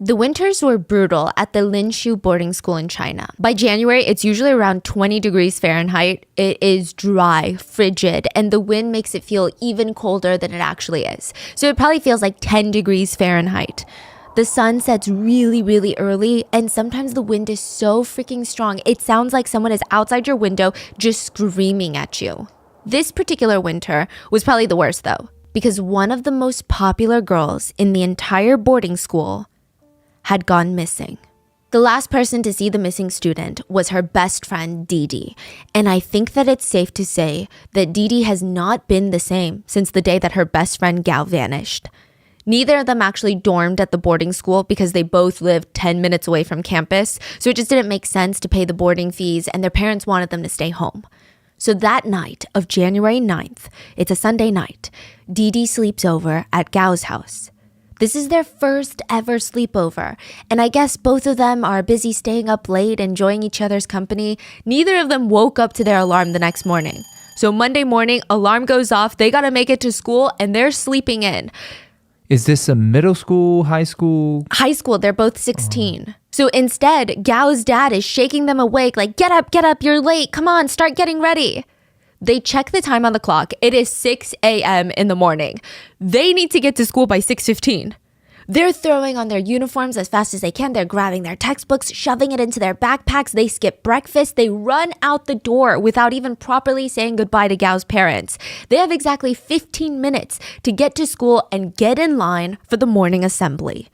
The winters were brutal at the Linshu boarding school in China. By January, it's usually around 20 degrees Fahrenheit. It is dry, frigid, and the wind makes it feel even colder than it actually is. So it probably feels like 10 degrees Fahrenheit. The sun sets really, really early, and sometimes the wind is so freaking strong, it sounds like someone is outside your window just screaming at you. This particular winter was probably the worst though, because one of the most popular girls in the entire boarding school had gone missing. The last person to see the missing student was her best friend, Didi. And I think that it's safe to say that Didi has not been the same since the day that her best friend Gao vanished. Neither of them actually dormed at the boarding school because they both lived 10 minutes away from campus, so it just didn't make sense to pay the boarding fees, and their parents wanted them to stay home. So that night of January 9th, it's a Sunday night, Didi sleeps over at Gao's house. This is their first ever sleepover, and I guess both of them are busy staying up late, enjoying each other's company. Neither of them woke up to their alarm the next morning. So Monday morning, alarm goes off, they gotta make it to school, and they're sleeping in. Is this a middle school, high school? High school, they're both 16. So instead, Gao's dad is shaking them awake like, get up, you're late, come on, start getting ready. They check the time on the clock. It is 6 a.m. in the morning. They need to get to school by 6:15. They're throwing on their uniforms as fast as they can. They're grabbing their textbooks, shoving it into their backpacks. They skip breakfast. They run out the door without even properly saying goodbye to Gao's parents. They have exactly 15 minutes to get to school and get in line for the morning assembly.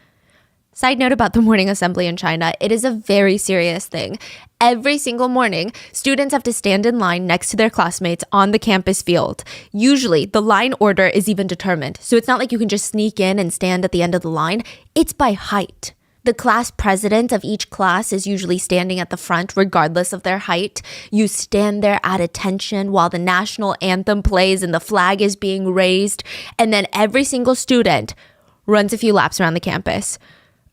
Side note about the morning assembly in China, it is a very serious thing. Every single morning, students have to stand in line next to their classmates on the campus field. Usually, the line order is even determined, so it's not like you can just sneak in and stand at the end of the line. It's by height. The class president of each class is usually standing at the front regardless of their height. You stand there at attention while the national anthem plays and the flag is being raised, and then every single student runs a few laps around the campus.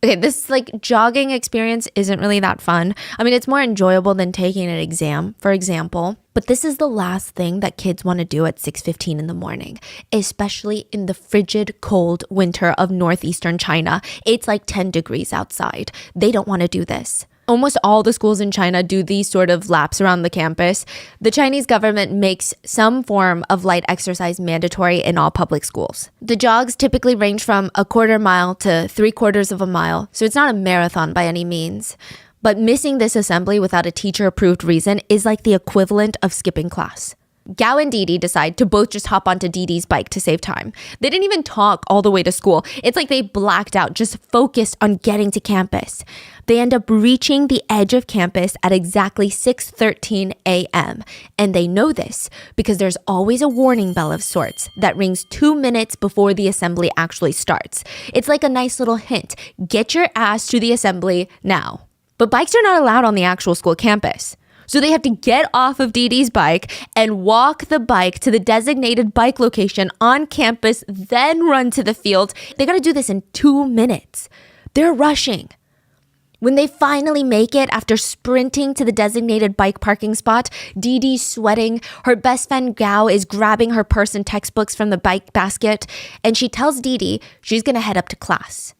Okay, this jogging experience isn't really that fun. I mean, it's more enjoyable than taking an exam, for example. But this is the last thing that kids want to do at 6:15 in the morning, especially in the frigid, cold winter of northeastern China. It's like 10 degrees outside. They don't want to do this. Almost all the schools in China do these sort of laps around the campus. The Chinese government makes some form of light exercise mandatory in all public schools. The jogs typically range from a quarter mile to 3/4 of a mile, so it's not a marathon by any means. But missing this assembly without a teacher-approved reason is like the equivalent of skipping class. Gao and Didi decide to both just hop onto Didi's bike to save time. They didn't even talk all the way to school. It's like they blacked out, just focused on getting to campus. They end up reaching the edge of campus at exactly 6:13 a.m. And they know this because there's always a warning bell of sorts that rings 2 minutes before the assembly actually starts. It's like a nice little hint. Get your ass to the assembly now. But bikes are not allowed on the actual school campus. So they have to get off of Didi's bike and walk the bike to the designated bike location on campus, then run to the field. They got to do this in 2 minutes. They're rushing. When they finally make it after sprinting to the designated bike parking spot, Didi's sweating. Her best friend Gao is grabbing her purse and textbooks from the bike basket, and she tells Didi she's going to head up to class.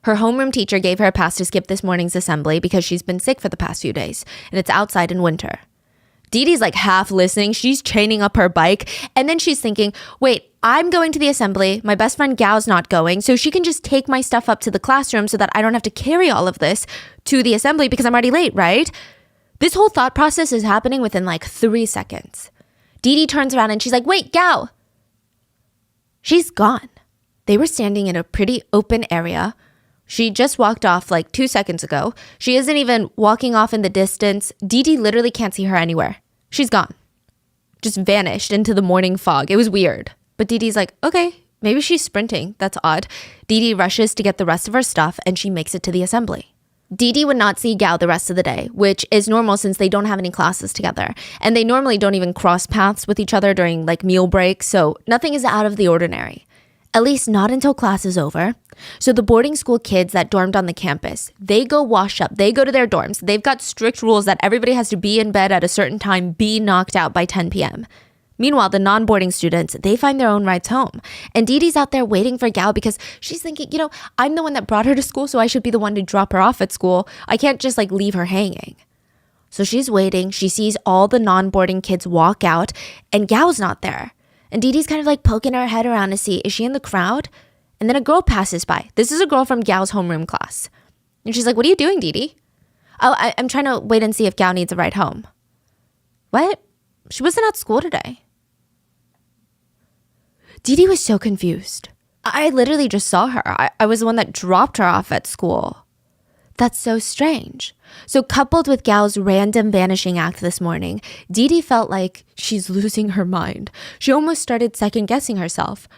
Her homeroom teacher gave her a pass to skip this morning's assembly because she's been sick for the past few days, and it's outside in winter. Didi's half listening. She's chaining up her bike, and then she's thinking, wait, I'm going to the assembly. My best friend Gao's not going, so she can just take my stuff up to the classroom so that I don't have to carry all of this to the assembly because I'm already late, right? This whole thought process is happening within 3 seconds. Didi turns around and she's like, wait, Gao. She's gone. They were standing in a pretty open area. She just walked off 2 seconds ago. She isn't even walking off in the distance. Didi literally can't see her anywhere. She's gone. Just vanished into the morning fog. It was weird. But Didi's like, okay, maybe she's sprinting. That's odd. Didi rushes to get the rest of her stuff and she makes it to the assembly. Didi would not see Gao the rest of the day, which is normal since they don't have any classes together. And they normally don't even cross paths with each other during meal breaks, so nothing is out of the ordinary. At least not until class is over. So the boarding school kids that dormed on the campus, they go wash up. They go to their dorms. They've got strict rules that everybody has to be in bed at a certain time, be knocked out by 10 p.m. Meanwhile, the non-boarding students, they find their own rides home. And Dee Dee's out there waiting for Gao because she's thinking, I'm the one that brought her to school, so I should be the one to drop her off at school. I can't just leave her hanging. So she's waiting. She sees all the non-boarding kids walk out and Gao's not there. And Dee Dee's kind of poking her head around to see, is she in the crowd? And then a girl passes by. This is a girl from Gao's homeroom class. And she's like, what are you doing, Dee Dee? Oh, I'm trying to wait and see if Gao needs a ride home. What? She wasn't at school today. Dee Dee was so confused. I literally just saw her. I was the one that dropped her off at school. That's so strange. So coupled with Gao's random vanishing act this morning, Dee Dee felt like she's losing her mind. She almost started second-guessing herself.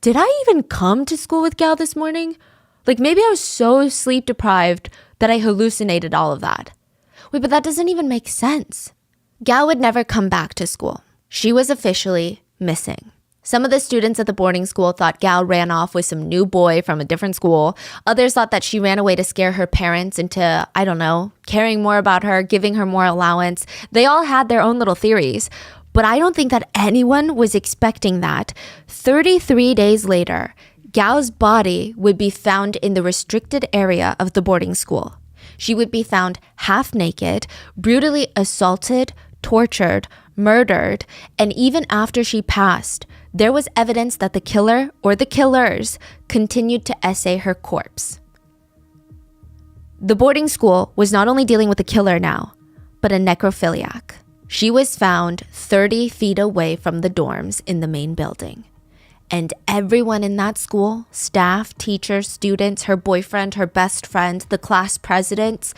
Did I even come to school with Gao this morning? Maybe I was so sleep-deprived that I hallucinated all of that. Wait, but that doesn't even make sense. Gao would never come back to school. She was officially missing. Some of the students at the boarding school thought Gao ran off with some new boy from a different school. Others thought that she ran away to scare her parents into, caring more about her, giving her more allowance. They all had their own little theories. But I don't think that anyone was expecting that 33 days later, Gao's body would be found in the restricted area of the boarding school. She would be found half naked, brutally assaulted, tortured, murdered, and even after she passed, there was evidence that the killer or the killers continued to essay her corpse. The boarding school was not only dealing with a killer now, but a necrophiliac. She was found 30 feet away from the dorms in the main building. And everyone in that school, staff, teachers, students, her boyfriend, her best friend, the class presidents,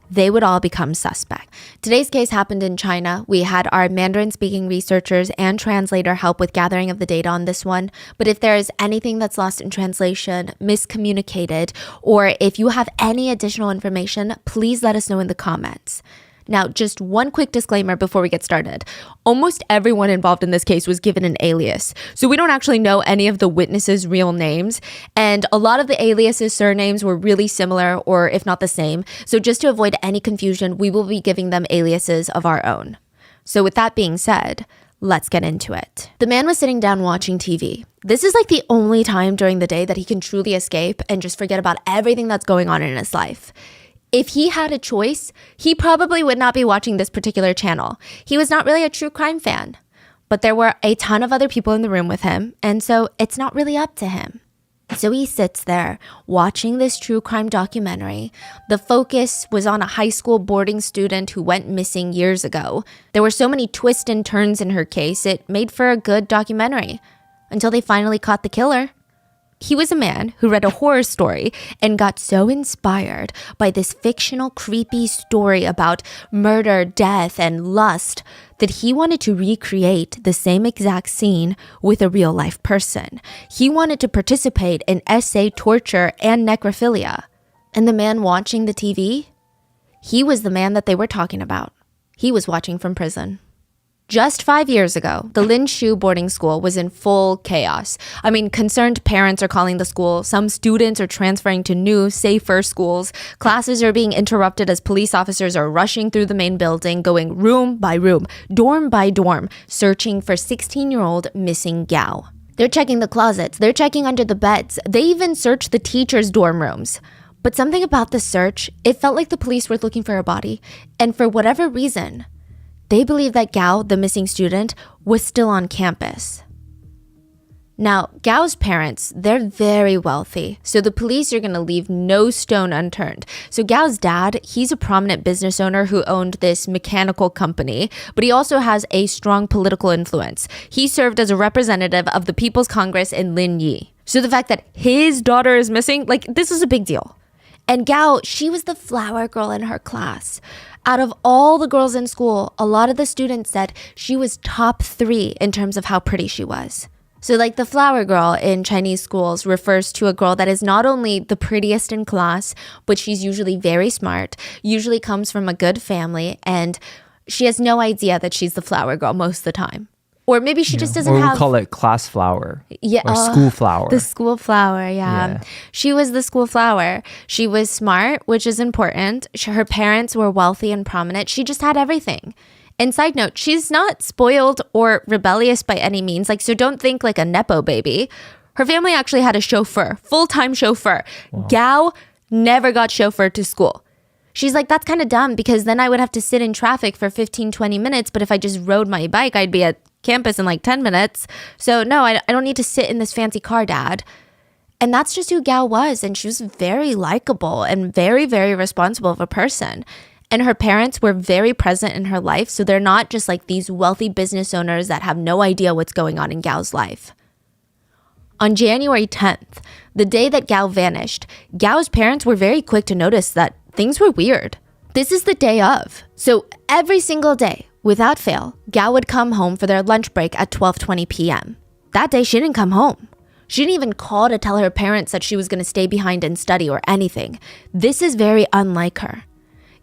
they would all become suspect. Today's case happened in China. We had our Mandarin-speaking researchers and translator help with gathering of the data on this one. But if there is anything that's lost in translation, miscommunicated, or if you have any additional information, please let us know in the comments. Now, just one quick disclaimer before we get started. Almost everyone involved in this case was given an alias. So we don't actually know any of the witnesses' real names. And a lot of the aliases' surnames were really similar, or if not the same. So just to avoid any confusion, we will be giving them aliases of our own. So with that being said, let's get into it. The man was sitting down watching TV. This is the only time during the day that he can truly escape and just forget about everything that's going on in his life. If he had a choice, he probably would not be watching this particular channel. He was not really a true crime fan, but there were a ton of other people in the room with him, and so it's not really up to him. So he sits there watching this true crime documentary. The focus was on a high school boarding student who went missing years ago. There were so many twists and turns in her case, it made for a good documentary, until they finally caught the killer. He was a man who read a horror story and got so inspired by this fictional, creepy story about murder, death, and lust that he wanted to recreate the same exact scene with a real-life person. He wanted to participate in essay, torture, and necrophilia. And the man watching the TV, he was the man that they were talking about. He was watching from prison. Just 5 years ago, the Lin Shu boarding school was in full chaos. Concerned parents are calling the school. Some students are transferring to new, safer schools. Classes are being interrupted as police officers are rushing through the main building, going room by room, dorm by dorm, searching for 16-year-old missing Gao. They're checking the closets. They're checking under the beds. They even searched the teachers' dorm rooms. But something about the search, it felt like the police were looking for a body. And for whatever reason, they believe that Gao, the missing student, was still on campus. Now, Gao's parents, they're very wealthy, so the police are going to leave no stone unturned. So Gao's dad, he's a prominent business owner who owned this mechanical company, but he also has a strong political influence. He served as a representative of the People's Congress in Linyi. So the fact that his daughter is missing, this is a big deal. And Gao, she was the flower girl in her class. Out of all the girls in school, a lot of the students said she was top 3 in terms of how pretty she was. So the flower girl in Chinese schools refers to a girl that is not only the prettiest in class, but she's usually very smart, usually comes from a good family, and she has no idea that she's the flower girl most of the time. Or maybe she just doesn't have... Or we call it class flower. Yeah. Or school flower. The school flower, yeah. She was the school flower. She was smart, which is important. Her parents were wealthy and prominent. She just had everything. And side note, she's not spoiled or rebellious by any means. Like, so don't think like a Nepo baby. Her family actually had a chauffeur, full-time chauffeur. Wow. Gao never got chauffeured to school. She's like, that's kind of dumb because then I would have to sit in traffic for 15, 20 minutes. But if I just rode my bike, I'd be at campus in like 10 minutes. So no, I don't need to sit in this fancy car, Dad. And that's just who Gao was. And she was very likable and very, very responsible of a person. And her parents were very present in her life. So they're not just like these wealthy business owners that have no idea what's going on in Gao's life. On January 10th, the day that Gao vanished, Gao's parents were very quick to notice that things were weird. This is the day of. So every single day, without fail, Gao would come home for their lunch break at 12:20 p.m. That day, she didn't come home. She didn't even call to tell her parents that she was going to stay behind and study or anything. This is very unlike her.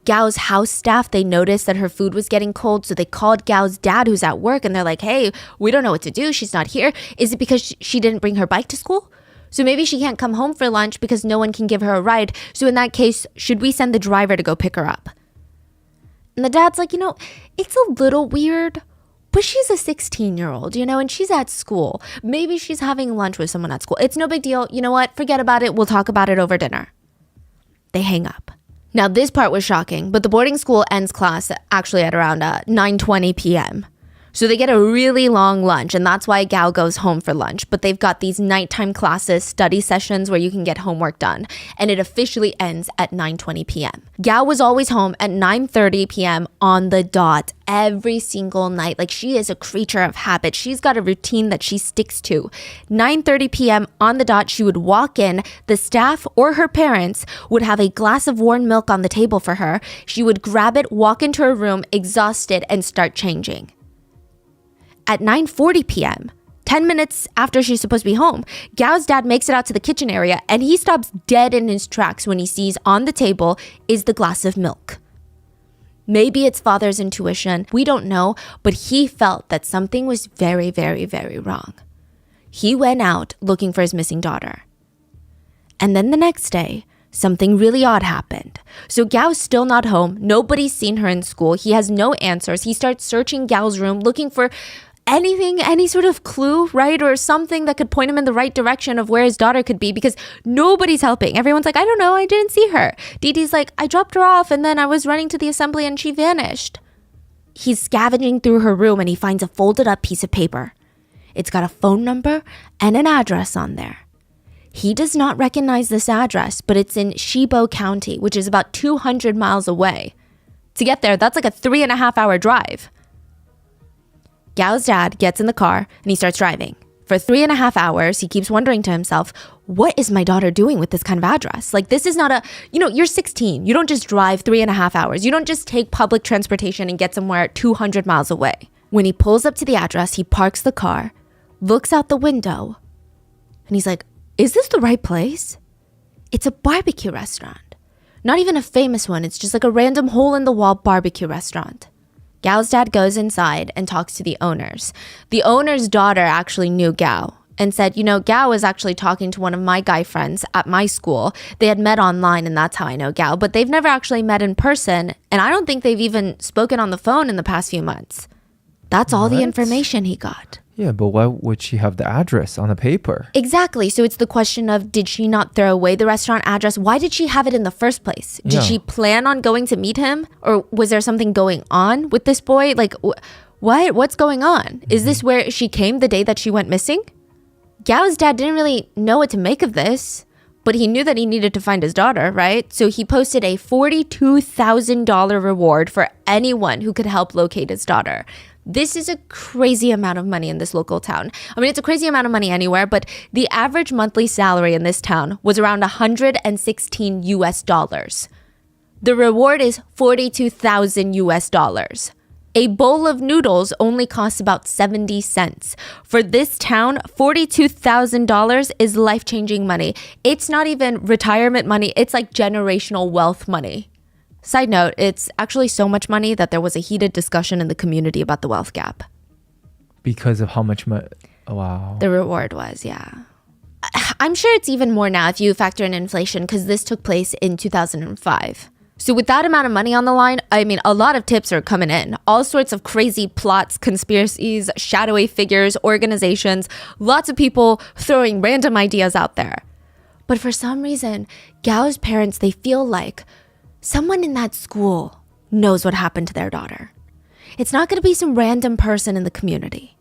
Gao's house staff, they noticed that her food was getting cold, so they called Gao's dad who's at work and they're like, hey, we don't know what to do. She's not here. Is it because she didn't bring her bike to school? So maybe she can't come home for lunch because no one can give her a ride. So in that case, should we send the driver to go pick her up? And the dad's like, it's a little weird, but she's a 16-year-old, and she's at school. Maybe she's having lunch with someone at school. It's no big deal. You know what? Forget about it. We'll talk about it over dinner. They hang up. Now, this part was shocking, but the boarding school ends class actually at around 9:20 p.m. So they get a really long lunch, and that's why Gao goes home for lunch. But they've got these nighttime classes, study sessions where you can get homework done, and it officially ends at 9:20 p.m. Gao was always home at 9:30 p.m. on the dot every single night. Like, she is a creature of habit. She's got a routine that she sticks to. 9:30 p.m. on the dot, she would walk in. The staff or her parents would have a glass of warm milk on the table for her. She would grab it, walk into her room, exhausted, and start changing. At 9:40 p.m., 10 minutes after she's supposed to be home, Gao's dad makes it out to the kitchen area and he stops dead in his tracks when he sees on the table is the glass of milk. Maybe it's father's intuition, we don't know, but he felt that something was very, very, very wrong. He went out looking for his missing daughter. And then the next day, something really odd happened. So Gao's still not home. Nobody's seen her in school. He has no answers. He starts searching Gao's room, looking for anything, any sort of clue, right? Or something that could point him in the right direction of where his daughter could be, because nobody's helping. Everyone's like, I don't know, I didn't see her. Didi's like, I dropped her off and then I was running to the assembly and she vanished. He's scavenging through her room and he finds a folded up piece of paper. It's got a phone number and an address on there. He does not recognize this address, but it's in Shibo County, which is about 200 miles away. To get there, that's like a 3.5-hour drive. Gao's dad gets in the car and he starts driving. For 3.5 hours, he keeps wondering to himself, what is my daughter doing with this kind of address? Like, this is not you're 16. You don't just drive 3.5 hours. You don't just take public transportation and get somewhere 200 miles away. When he pulls up to the address, he parks the car, looks out the window, and he's like, is this the right place? It's a barbecue restaurant. Not even a famous one. It's just like a random hole-in-the-wall barbecue restaurant. Gao's dad goes inside and talks to the owners. The owner's daughter actually knew Gao and said, Gao was actually talking to one of my guy friends at my school. They had met online and that's how I know Gao, but they've never actually met in person. And I don't think they've even spoken on the phone in the past few months. That's all the information he got. Yeah, but why would she have the address on the paper? Exactly. So it's the question of, did she not throw away the restaurant address? Why did she have it in the first place? Did she plan on going to meet him? Or was there something going on with this boy? Like, what's going on? Is this where she came the day that she went missing? Gao's dad didn't really know what to make of this, but he knew that he needed to find his daughter, right? So he posted a $42,000 reward for anyone who could help locate his daughter. This is a crazy amount of money in this local town. I mean, it's a crazy amount of money anywhere, but the average monthly salary in this town was around $116 US. The reward is $42,000 US. A bowl of noodles only costs about 70 cents. For this town, $42,000 is life-changing money. It's not even retirement money. It's like generational wealth money. Side note, it's actually so much money that there was a heated discussion in the community about the wealth gap. Because of how much money? Wow. The reward was, yeah. I'm sure it's even more now if you factor in inflation, because this took place in 2005. So with that amount of money on the line, I mean, a lot of tips are coming in. All sorts of crazy plots, conspiracies, shadowy figures, organizations, lots of people throwing random ideas out there. But for some reason, Gao's parents, they feel like someone in that school knows what happened to their daughter. It's not going to be some random person in the community.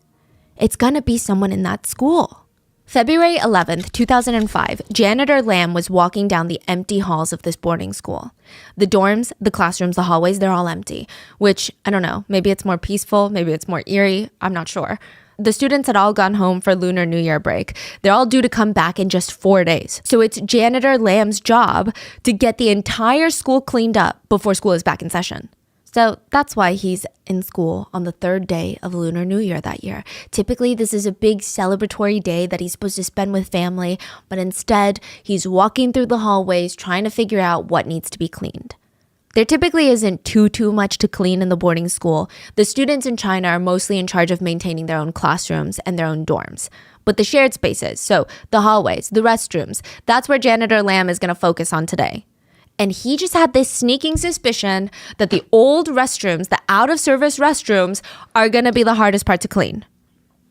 It's going to be someone in that school. February 11th, 2005, Janitor Lam was walking down the empty halls of this boarding school. The dorms, the classrooms, the hallways, they're all empty, which, I don't know, maybe it's more peaceful, maybe it's more eerie, I'm not sure. The students had all gone home for Lunar New Year break. They're all due to come back in just 4 days. So it's Janitor Lam's job to get the entire school cleaned up before school is back in session. So that's why he's in school on the 3rd day of Lunar New Year that year. Typically, this is a big celebratory day that he's supposed to spend with family, but instead, he's walking through the hallways trying to figure out what needs to be cleaned. There typically isn't too much to clean in the boarding school. The students in China are mostly in charge of maintaining their own classrooms and their own dorms. But the shared spaces, so the hallways, the restrooms, that's where Janitor Lam is going to focus on today. And he just had this sneaking suspicion that the old restrooms, the out-of-service restrooms, are going to be the hardest part to clean.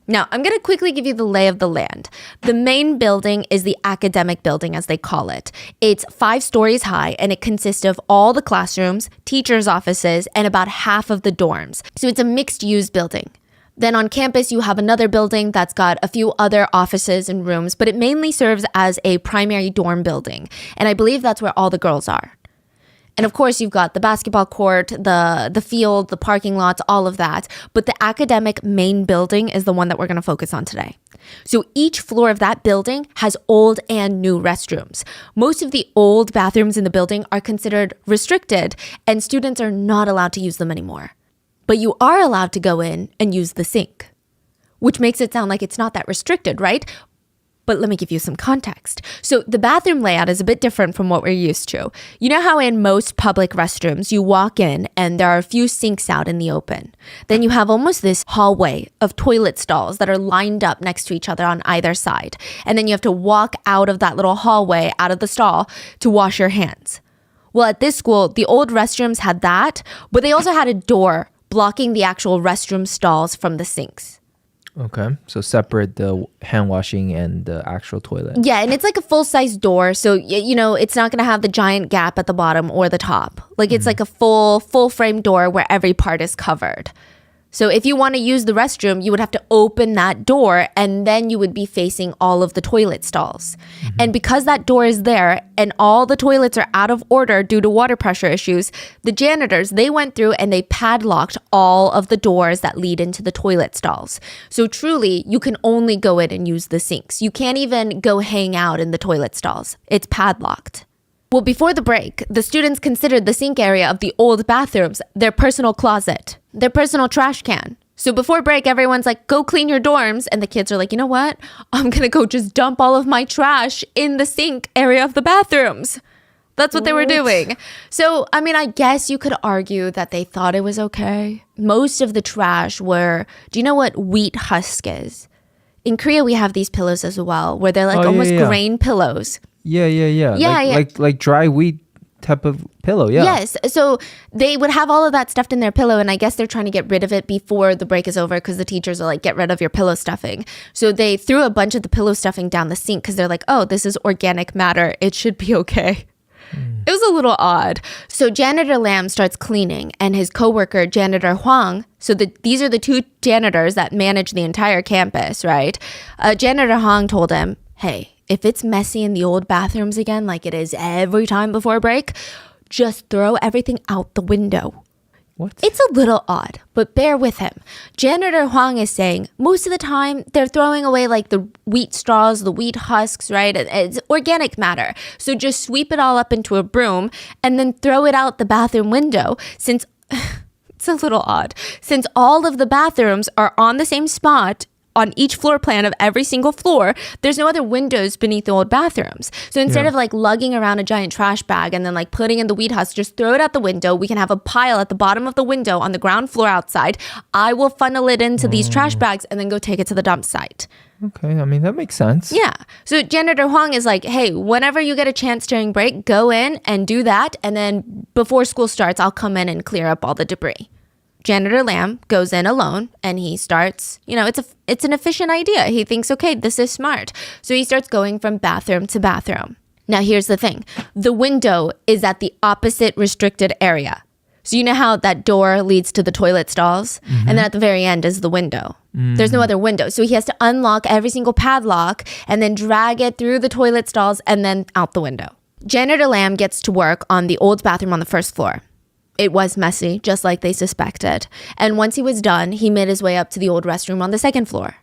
Now, I'm going to quickly give you the lay of the land. The main building is the academic building, as they call it. It's 5 stories high, and it consists of all the classrooms, teachers' offices, and about half of the dorms. So it's a mixed-use building. Then on campus, you have another building that's got a few other offices and rooms, but it mainly serves as a primary dorm building. And I believe that's where all the girls are. And of course, you've got the basketball court, the field, the parking lots, all of that. But the academic main building is the one that we're going to focus on today. So each floor of that building has old and new restrooms. Most of the old bathrooms in the building are considered restricted, and students are not allowed to use them anymore. But you are allowed to go in and use the sink, which makes it sound like it's not that restricted, right? But let me give you some context. So the bathroom layout is a bit different from what we're used to. You know how in most public restrooms, you walk in and there are a few sinks out in the open. Then you have almost this hallway of toilet stalls that are lined up next to each other on either side. And then you have to walk out of that little hallway, out of the stall, to wash your hands. Well, at this school, the old restrooms had that, but they also had a door blocking the actual restroom stalls from the sinks. Okay, so separate the hand washing and the actual toilet. Yeah, and it's like a full-size door, so you know it's not going to have the giant gap at the bottom or the top. Like it's like a full-frame door where every part is covered. So if you want to use the restroom, you would have to open that door and then you would be facing all of the toilet stalls. And because that door is there and all the toilets are out of order due to water pressure issues, the janitors, they went through and they padlocked all of the doors that lead into the toilet stalls. So truly, you can only go in and use the sinks. You can't even go hang out in the toilet stalls. It's padlocked. Well, before the break, the students considered the sink area of the old bathrooms their personal closet, their personal trash can. So before break, everyone's like, go clean your dorms. And the kids are like, you know what? I'm going to go just dump all of my trash in the sink area of the bathrooms. That's what they were doing. So, I mean, I guess you could argue that they thought it was okay. Most of the trash were, do you know what wheat husk is? In Korea, we have these pillows as well, where they're like almost grain pillows. Yeah. Like dry wheat type of pillow, yeah. Yes, so they would have all of that stuffed in their pillow, and I guess they're trying to get rid of it before the break is over because the teachers are like, get rid of your pillow stuffing. So they threw a bunch of the pillow stuffing down the sink because they're like, oh, this is organic matter. It should be okay. It was a little odd. So Janitor Lam starts cleaning, and his coworker, Janitor Huang, so these are the 2 janitors that manage the entire campus, right? Janitor Huang told him, hey, if it's messy in the old bathrooms again, like it is every time before break, just throw everything out the window. What? It's a little odd, but bear with him. Janitor Huang is saying most of the time they're throwing away like the wheat straws, the wheat husks, right? It's organic matter. So just sweep it all up into a broom and then throw it out the bathroom window since it's a little odd. Since all of the bathrooms are on the same spot on each floor plan of every single floor, there's no other windows beneath the old bathrooms. So instead of like lugging around a giant trash bag and then like putting in the weed husk, just throw it out the window. We can have a pile at the bottom of the window on the ground floor outside. I will funnel it into these trash bags and then go take it to the dump site. Okay, I mean, that makes sense. Yeah. So Janitor Huang is like, hey, whenever you get a chance during break, go in and do that. And then before school starts, I'll come in and clear up all the debris. Janitor Lam goes in alone and he starts, it's an efficient idea. He thinks, okay, this is smart. So he starts going from bathroom to bathroom. Now, here's the thing. The window is at the opposite restricted area. So you know how that door leads to the toilet stalls? Mm-hmm. And then at the very end is the window. There's no other window. So he has to unlock every single padlock and then drag it through the toilet stalls and then out the window. Janitor Lam gets to work on the old bathroom on the first floor. It was messy, just like they suspected. And once he was done, he made his way up to the old restroom on the second floor.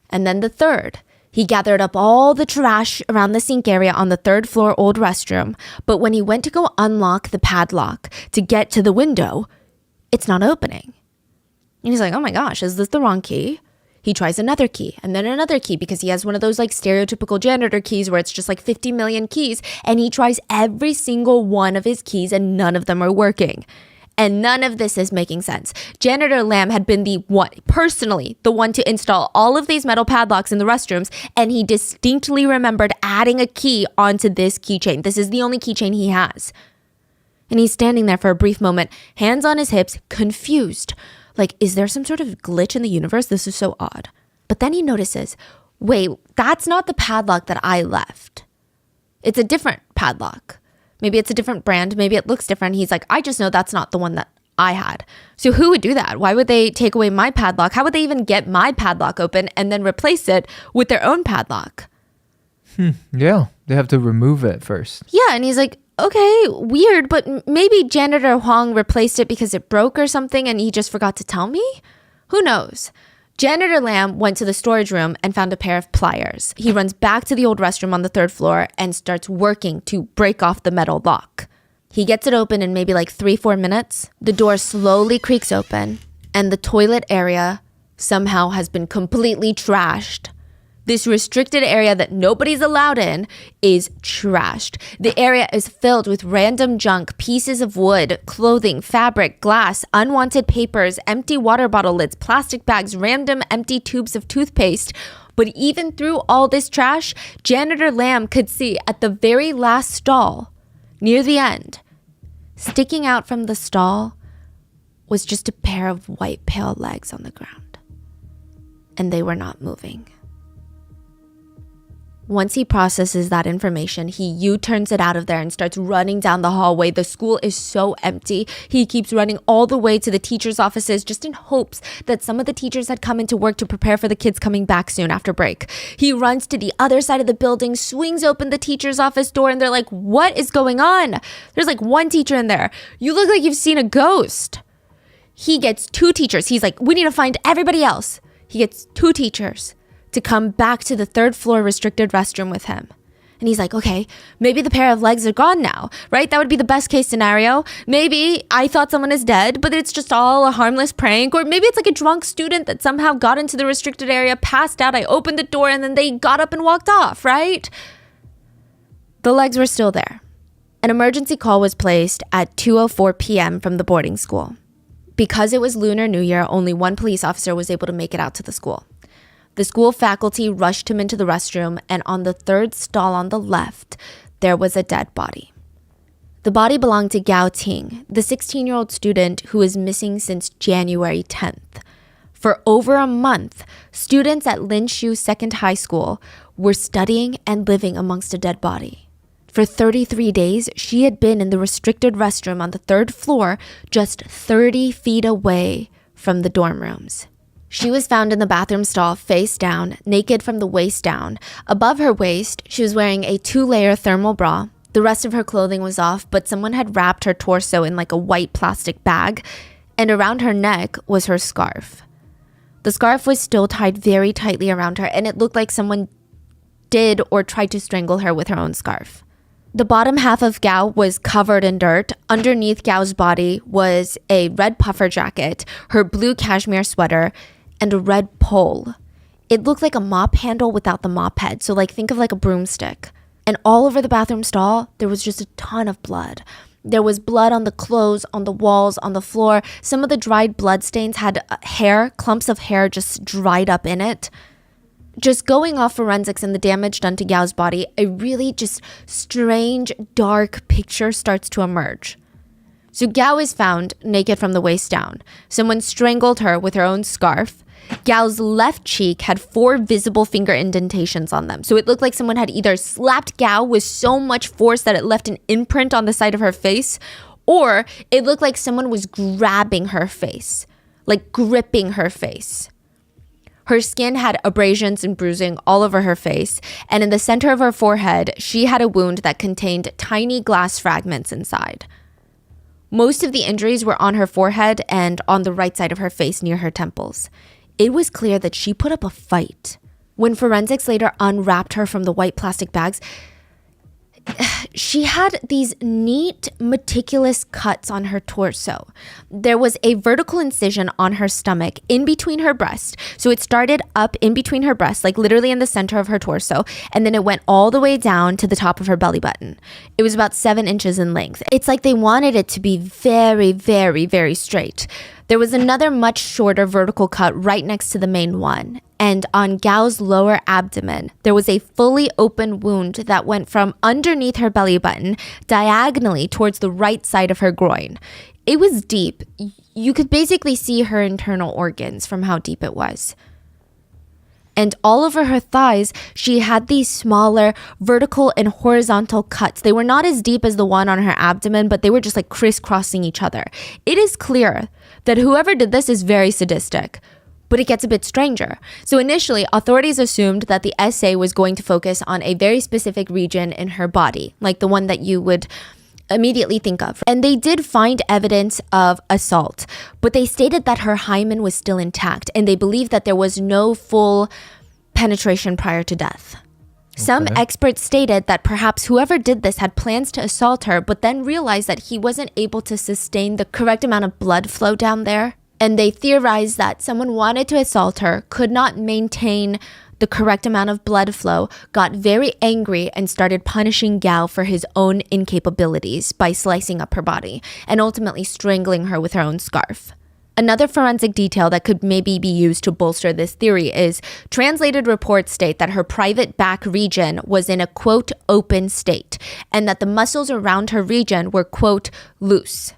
And then the third. He gathered up all the trash around the sink area on the third floor old restroom. But when he went to go unlock the padlock to get to the window, it's not opening. And he's like, oh my gosh, is this the wrong key? He tries another key and then another key because he has one of those like stereotypical janitor keys where it's just like 50 million keys. And he tries every single one of his keys and none of them are working. And none of this is making sense. Janitor Lam had been the one to install all of these metal padlocks in the restrooms. And he distinctly remembered adding a key onto this keychain. This is the only keychain he has. And he's standing there for a brief moment, hands on his hips, confused. Like, is there some sort of glitch in the universe? This is so odd. But then he notices, wait, that's not the padlock that I left. It's a different padlock. Maybe it's a different brand. Maybe it looks different. He's like, I just know that's not the one that I had. So who would do that? Why would they take away my padlock? How would they even get my padlock open and then replace it with their own padlock? Yeah, they have to remove it first. Yeah, and he's like, okay, weird, but maybe Janitor Huang replaced it because it broke or something and he just forgot to tell me? Who knows? Janitor Lam went to the storage room and found a pair of pliers. He runs back to the old restroom on the third floor and starts working to break off the metal lock. He gets it open in maybe like 3-4 minutes. The door slowly creaks open and the toilet area somehow has been completely trashed. This restricted area that nobody's allowed in is trashed. The area is filled with random junk, pieces of wood, clothing, fabric, glass, unwanted papers, empty water bottle lids, plastic bags, random empty tubes of toothpaste. But even through all this trash, Janitor Lam could see at the very last stall, near the end, sticking out from the stall was just a pair of white pale legs on the ground. And they were not moving. Once he processes that information, he U-turns it out of there and starts running down the hallway. The school is so empty. He keeps running all the way to the teachers' offices just in hopes that some of the teachers had come into work to prepare for the kids coming back soon after break. He runs to the other side of the building, swings open the teacher's office door, and they're like, what is going on? There's like one teacher in there. You look like you've seen a ghost. He gets 2 teachers. He's like, we need to find everybody else. He gets 2 teachers to come back to the third floor restricted restroom with him. And he's like, okay, maybe the pair of legs are gone now, right? That would be the best case scenario. Maybe I thought someone is dead, but it's just all a harmless prank. Or maybe it's like a drunk student that somehow got into the restricted area, passed out, I opened the door, and then they got up and walked off, right? The legs were still there. An emergency call was placed at 2:04 p.m. from the boarding school. Because it was Lunar New Year, only one police officer was able to make it out to the school. The school faculty rushed him into the restroom, and on the third stall on the left, there was a dead body. The body belonged to Gao Ting, the 16-year-old student who is missing since January 10th. For over a month, students at Linshu Second High School were studying and living amongst a dead body. For 33 days, she had been in the restricted restroom on the third floor, just 30 feet away from the dorm rooms. She was found in the bathroom stall face down, naked from the waist down. Above her waist, she was wearing a 2-layer thermal bra. The rest of her clothing was off, but someone had wrapped her torso in like a white plastic bag, and around her neck was her scarf. The scarf was still tied very tightly around her, and it looked like someone did or tried to strangle her with her own scarf. The bottom half of Gao was covered in dirt. Underneath Gao's body was a red puffer jacket, her blue cashmere sweater, and a red pole. It looked like a mop handle without the mop head. So like think of like a broomstick. And all over the bathroom stall, there was just a ton of blood. There was blood on the clothes, on the walls, on the floor. Some of the dried blood stains had hair, clumps of hair just dried up in it. Just going off forensics and the damage done to Gao's body, a really just strange, dark picture starts to emerge. So Gao is found naked from the waist down. Someone strangled her with her own scarf. Gao's left cheek had 4 visible finger indentations on them. So it looked like someone had either slapped Gao with so much force that it left an imprint on the side of her face, or it looked like someone was grabbing her face, like gripping her face. Her skin had abrasions and bruising all over her face, and in the center of her forehead, she had a wound that contained tiny glass fragments inside. Most of the injuries were on her forehead and on the right side of her face near her temples. It was clear that she put up a fight. When forensics later unwrapped her from the white plastic bags, she had these neat, meticulous cuts on her torso. There was a vertical incision on her stomach in between her breasts. So it started up in between her breasts, like literally in the center of her torso, and then it went all the way down to the top of her belly button. It was about 7 inches in length. It's like they wanted it to be very, very, very straight. There was another much shorter vertical cut right next to the main one. And on Gao's lower abdomen, there was a fully open wound that went from underneath her belly button diagonally towards the right side of her groin. It was deep. You could basically see her internal organs from how deep it was. And all over her thighs, she had these smaller vertical and horizontal cuts. They were not as deep as the one on her abdomen, but they were just like crisscrossing each other. It is clear that whoever did this is very sadistic. But it gets a bit stranger. So initially, authorities assumed that the essay was going to focus on a very specific region in her body, like the one that you would immediately think of. And they did find evidence of assault, but they stated that her hymen was still intact, and they believed that there was no full penetration prior to death. Some experts stated that perhaps whoever did this had plans to assault her, but then realized that he wasn't able to sustain the correct amount of blood flow down there. And they theorized that someone wanted to assault her, could not maintain the correct amount of blood flow, got very angry, and started punishing Gao for his own incapabilities by slicing up her body and ultimately strangling her with her own scarf. Another forensic detail that could maybe be used to bolster this theory is translated reports state that her private back region was in a, quote, open state, and that the muscles around her region were, quote, loose.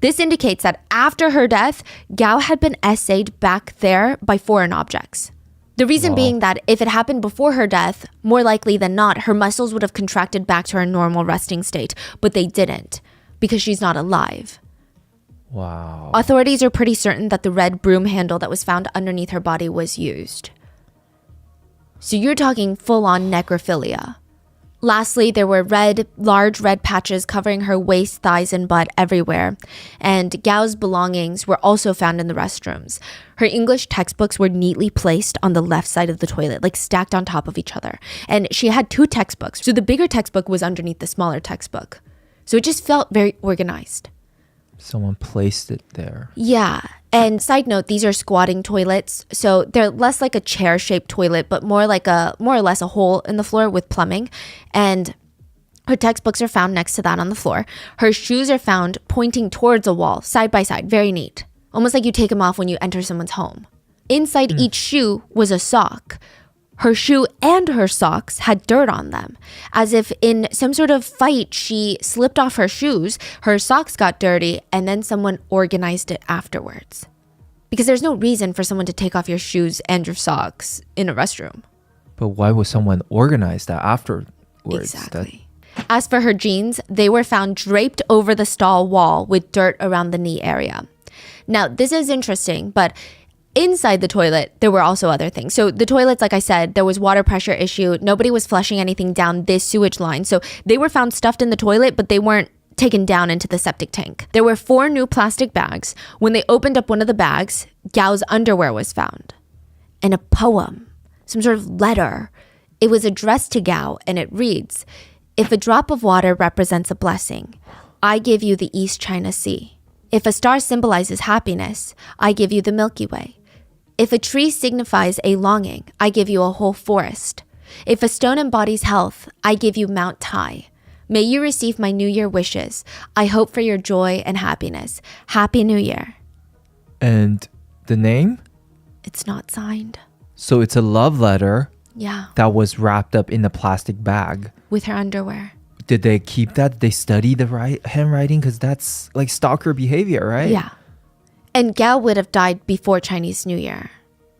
This indicates that after her death, Gao had been essayed back there by foreign objects. The reason being that if it happened before her death, more likely than not, her muscles would have contracted back to her normal resting state, but they didn't because she's not alive. Wow. Authorities are pretty certain that the red broom handle that was found underneath her body was used. So you're talking full-on necrophilia. Lastly, there were large red patches covering her waist, thighs, and butt everywhere. And Gao's belongings were also found in the restrooms. Her English textbooks were neatly placed on the left side of the toilet, like stacked on top of each other. And she had 2 textbooks. So the bigger textbook was underneath the smaller textbook. So it just felt very organized. Someone placed it there. Yeah. And side note, these are squatting toilets. So they're less like a chair-shaped toilet, but more or less a hole in the floor with plumbing. And her textbooks are found next to that on the floor. Her shoes are found pointing towards a wall, side by side, very neat. Almost like you take them off when you enter someone's home. Inside each shoe was a sock. Her shoe and her socks had dirt on them. As if in some sort of fight, she slipped off her shoes, her socks got dirty, and then someone organized it afterwards. Because there's no reason for someone to take off your shoes and your socks in a restroom. But why would someone organize that afterwards? Exactly. As for her jeans, they were found draped over the stall wall with dirt around the knee area. Now, this is interesting, but inside the toilet, there were also other things. So the toilets, like I said, there was water pressure issue. Nobody was flushing anything down this sewage line. So they were found stuffed in the toilet, but they weren't taken down into the septic tank. There were 4 new plastic bags. When they opened up one of the bags, Gao's underwear was found. And a poem, some sort of letter. It was addressed to Gao, and it reads, "If a drop of water represents a blessing, I give you the East China Sea. If a star symbolizes happiness, I give you the Milky Way. If a tree signifies a longing, I give you a whole forest. If a stone embodies health, I give you Mount Tai. May you receive my New Year wishes. I hope for your joy and happiness. Happy New Year. And the name? It's not signed. So it's a love letter Yeah, that was wrapped up in a plastic bag. with her underwear. Did they keep that? Did they study the handwriting? Because that's like stalker behavior, right? Yeah. And Gao would have died before Chinese New Year.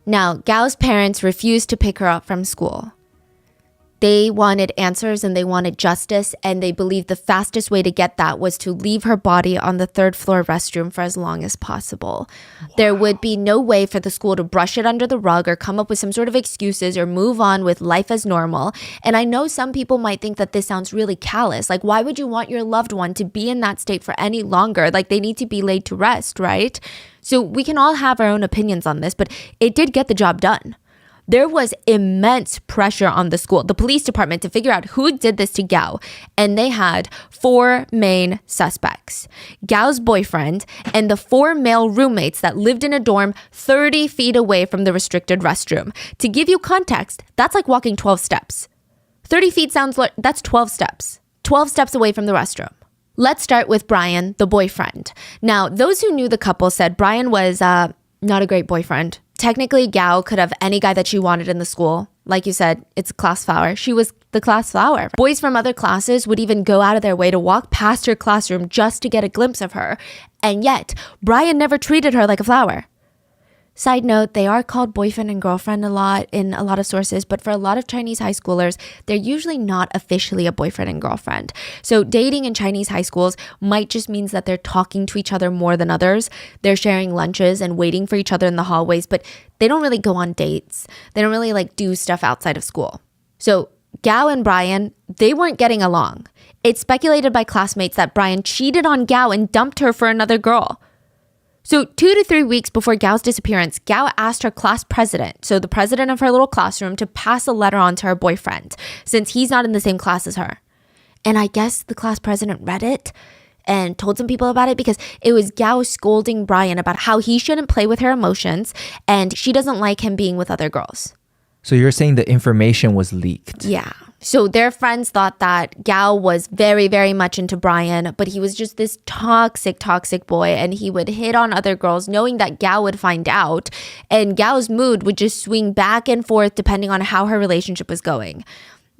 Now, Gao's parents refused to pick her up from school. They wanted answers and they wanted justice, and they believed the fastest way to get that was to leave her body on the third floor restroom for as long as possible. Wow. There would be no way for the school to brush it under the rug or come up with some sort of excuses or move on with life as normal. And I know some people might think that this sounds really callous. Like, why would you want your loved one to be in that state for any longer? Like, they need to be laid to rest, right? So we can all have our own opinions on this, but it did get the job done. There was immense pressure on the school, the police department, to figure out who did this to Gao. And they had 4 main suspects: Gao's boyfriend and the 4 male roommates that lived in a dorm 30 feet away from the restricted restroom. To give you context, that's like walking 12 steps. 30 feet sounds like that's 12 steps. 12 steps away from the restroom. Let's start with Brian, the boyfriend. Now, those who knew the couple said Brian was not a great boyfriend. Technically, Gao could have any guy that she wanted in the school. Like you said, it's a class flower. She was the class flower. Boys from other classes would even go out of their way to walk past her classroom just to get a glimpse of her. And yet, Brian never treated her like a flower. Side note, they are called boyfriend and girlfriend a lot in a lot of sources, but for a lot of Chinese high schoolers, they're usually not officially a boyfriend and girlfriend. So dating in Chinese high schools might just means that they're talking to each other more than others. They're sharing lunches and waiting for each other in the hallways, but they don't really go on dates. They don't really like do stuff outside of school. So Gao and Brian, they weren't getting along. It's speculated by classmates that Brian cheated on Gao and dumped her for another girl. So 2 to 3 weeks before Gao's disappearance, Gao asked her class president, so the president of her little classroom, to pass a letter on to her boyfriend, since he's not in the same class as her. And I guess the class president read it and told some people about it because it was Gao scolding Brian about how he shouldn't play with her emotions and she doesn't like him being with other girls. So you're saying the information was leaked? Yeah. So their friends thought that Gao was very, very much into Brian, but he was just this toxic boy, and he would hit on other girls knowing that Gao would find out, and Gao's mood would just swing back and forth depending on how her relationship was going.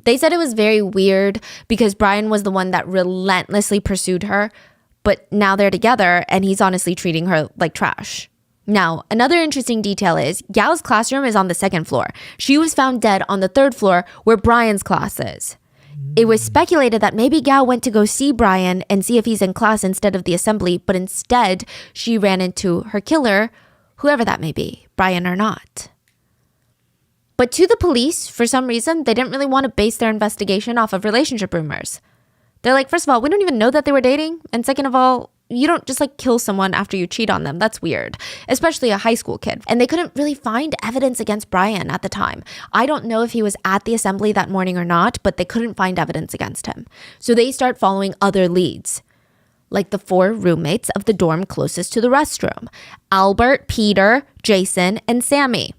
They said it was very weird because Brian was the one that relentlessly pursued her, but now they're together and he's honestly treating her like trash. Now, another interesting detail is Gao's classroom is on the 2nd floor. She was found dead on the 3rd floor where Brian's class is. It was speculated that maybe Gao went to go see Brian and see if he's in class instead of the assembly, but instead she ran into her killer, whoever that may be, Brian or not. But to the police, for some reason, they didn't really want to base their investigation off of relationship rumors. They're like, first of all, we don't even know that they were dating. And second of all, you don't just like kill someone after you cheat on them. That's weird, especially a high school kid. And they couldn't really find evidence against Brian at the time. I don't know if he was at the assembly that morning or not, but they couldn't find evidence against him. So they start following other leads, like the 4 roommates of the dorm closest to the restroom: Albert, Peter, Jason, and Sammy.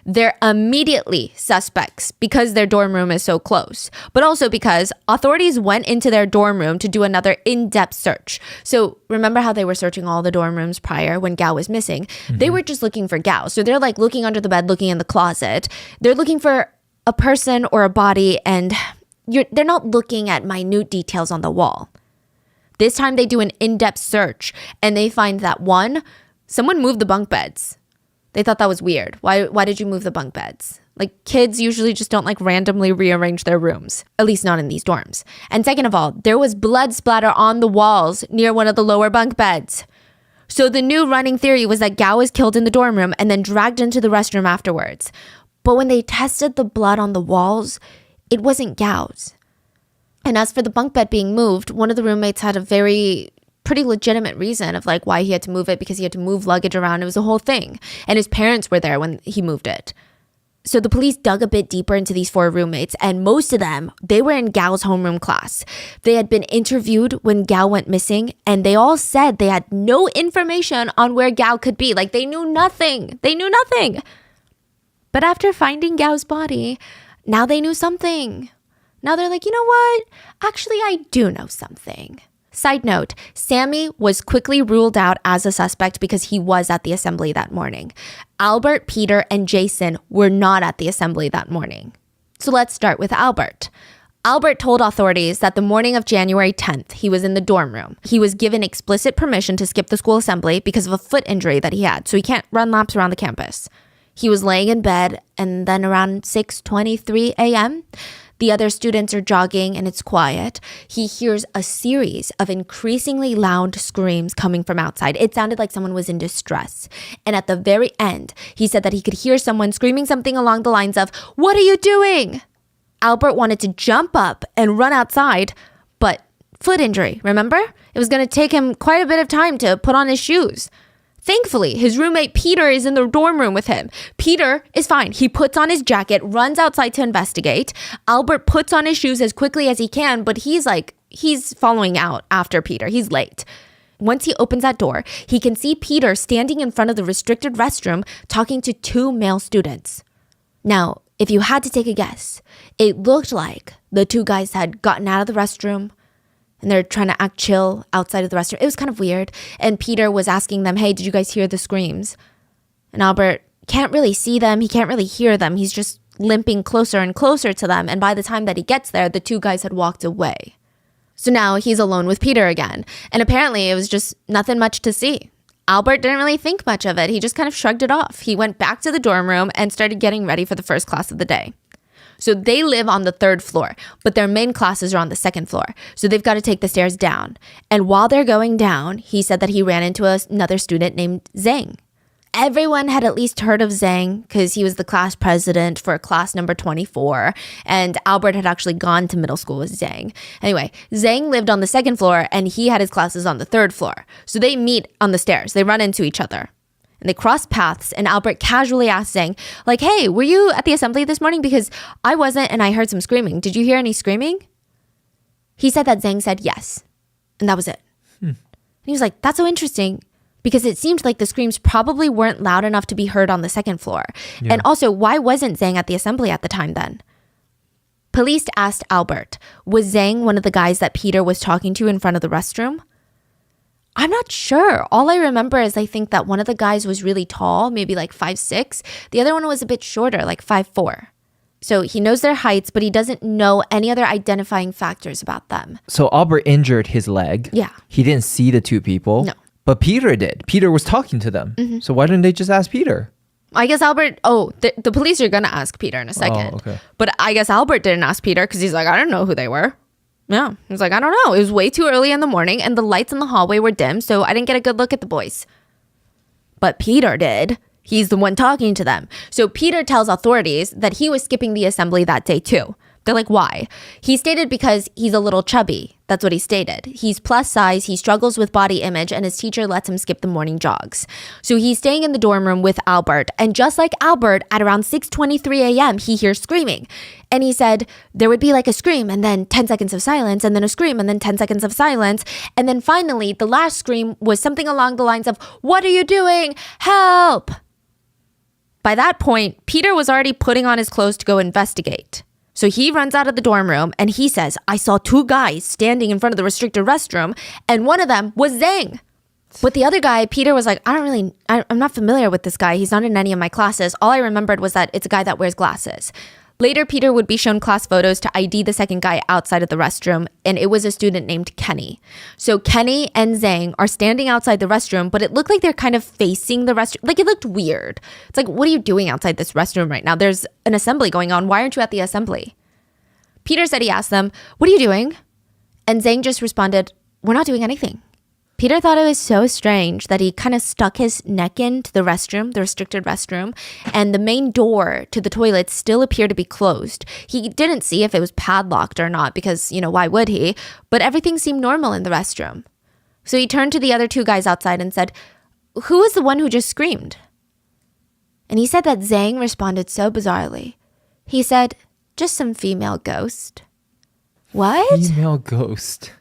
They're immediately suspects because their dorm room is so close, but also because authorities went into their dorm room to do another in-depth search. So remember how they were searching all the dorm rooms prior when Gao was missing? Mm-hmm. They were just looking for Gao. So they're like looking under the bed, looking in the closet. They're looking for a person or a body, and they're not looking at minute details on the wall. This time they do an in-depth search and they find that someone moved the bunk beds. They thought that was weird. Why did you move the bunk beds? Like, kids usually just don't like randomly rearrange their rooms, at least not in these dorms. And second of all, there was blood splatter on the walls near one of the lower bunk beds. So the new running theory was that Gao was killed in the dorm room and then dragged into the restroom afterwards. But when they tested the blood on the walls, it wasn't Gao's. And as for the bunk bed being moved, one of the roommates had a pretty legitimate reason of like why he had to move it, because he had to move luggage around. It was a whole thing. And his parents were there when he moved it. So the police dug a bit deeper into these 4 roommates, and most of them, they were in Gao's homeroom class. They had been interviewed when Gao went missing, and they all said they had no information on where Gao could be. Like, they knew nothing. They knew nothing. But after finding Gao's body, now they knew something. Now they're like, you know what? Actually, I do know something. Side note, Sammy was quickly ruled out as a suspect because he was at the assembly that morning. Albert, Peter, and Jason were not at the assembly that morning. So let's start with Albert. Albert told authorities that the morning of January 10th, he was in the dorm room. He was given explicit permission to skip the school assembly because of a foot injury that he had, so he can't run laps around the campus. He was laying in bed, and then around 6:23 a.m., the other students are jogging and it's quiet. He hears a series of increasingly loud screams coming from outside. It sounded like someone was in distress. And at the very end, he said that he could hear someone screaming something along the lines of, "What are you doing?" Albert wanted to jump up and run outside, but foot injury, remember? It was going to take him quite a bit of time to put on his shoes. Thankfully, his roommate Peter is in the dorm room with him. Peter is fine. He puts on his jacket, runs outside to investigate. Albert puts on his shoes as quickly as he can, but he's following out after Peter. He's late. Once he opens that door, he can see Peter standing in front of the restricted restroom talking to 2 male students. Now, if you had to take a guess, it looked like the 2 guys had gotten out of the restroom, and they're trying to act chill outside of the restroom. It was kind of weird. And Peter was asking them, hey, did you guys hear the screams? And Albert can't really see them. He can't really hear them. He's just limping closer and closer to them. And by the time that he gets there, the 2 guys had walked away. So now he's alone with Peter again. And apparently it was just nothing much to see. Albert didn't really think much of it. He just kind of shrugged it off. He went back to the dorm room and started getting ready for the first class of the day. So they live on the 3rd floor, but their main classes are on the 2nd floor. So they've got to take the stairs down. And while they're going down, he said that he ran into another student named Zhang. Everyone had at least heard of Zhang because he was the class president for class number 24. And Albert had actually gone to middle school with Zhang. Anyway, Zhang lived on the 2nd floor and he had his classes on the 3rd floor. So they meet on the stairs. They run into each other. And they cross paths, and Albert casually asked Zhang, like, hey, were you at the assembly this morning? Because I wasn't, and I heard some screaming. Did you hear any screaming? He said that Zhang said yes, and that was it. And he was like, that's so interesting, because it seemed like the screams probably weren't loud enough to be heard on the 2nd floor. Yeah. And also, why wasn't Zhang at the assembly at the time then? Police asked Albert, was Zhang one of the guys that Peter was talking to in front of the restroom? I'm not sure. All I remember is I think that one of the guys was really tall, maybe like 5'6". The other one was a bit shorter, like 5'4". So he knows their heights, but he doesn't know any other identifying factors about them. So Albert injured his leg. Yeah. He didn't see the 2 people. No. But Peter did. Peter was talking to them. Mm-hmm. So why didn't they just ask Peter? I guess Albert, the police are going to ask Peter in a second. Oh, okay. But I guess Albert didn't ask Peter because he's like, I don't know who they were. Yeah, he was like, I don't know. It was way too early in the morning and the lights in the hallway were dim, so I didn't get a good look at the boys. But Peter did. He's the one talking to them. So Peter tells authorities that he was skipping the assembly that day too. They're like, why? He stated because he's a little chubby. That's what he stated. He's plus size, he struggles with body image, and his teacher lets him skip the morning jogs. So he's staying in the dorm room with Albert. And just like Albert, at around 6:23 a.m., he hears screaming. And he said there would be like a scream and then 10 seconds of silence and then a scream and then 10 seconds of silence. And then finally, the last scream was something along the lines of, what are you doing? Help! By that point, Peter was already putting on his clothes to go investigate. So he runs out of the dorm room and he says, I saw 2 guys standing in front of the restricted restroom and one of them was Zhang. But the other guy, Peter was like, I'm not familiar with this guy. He's not in any of my classes. All I remembered was that it's a guy that wears glasses. Later, Peter would be shown class photos to ID the second guy outside of the restroom, and it was a student named Kenny. So Kenny and Zhang are standing outside the restroom, but it looked like they're kind of facing the restroom. Like, it looked weird. It's like, what are you doing outside this restroom right now? There's an assembly going on. Why aren't you at the assembly? Peter said he asked them, what are you doing? And Zhang just responded, we're not doing anything. Peter thought it was so strange that he kind of stuck his neck into the restroom, the restricted restroom, and the main door to the toilet still appeared to be closed. He didn't see if it was padlocked or not because, why would he? But everything seemed normal in the restroom. So he turned to the other 2 guys outside and said, who was the one who just screamed? And he said that Zhang responded so bizarrely. He said, just some female ghost. What? Female ghost.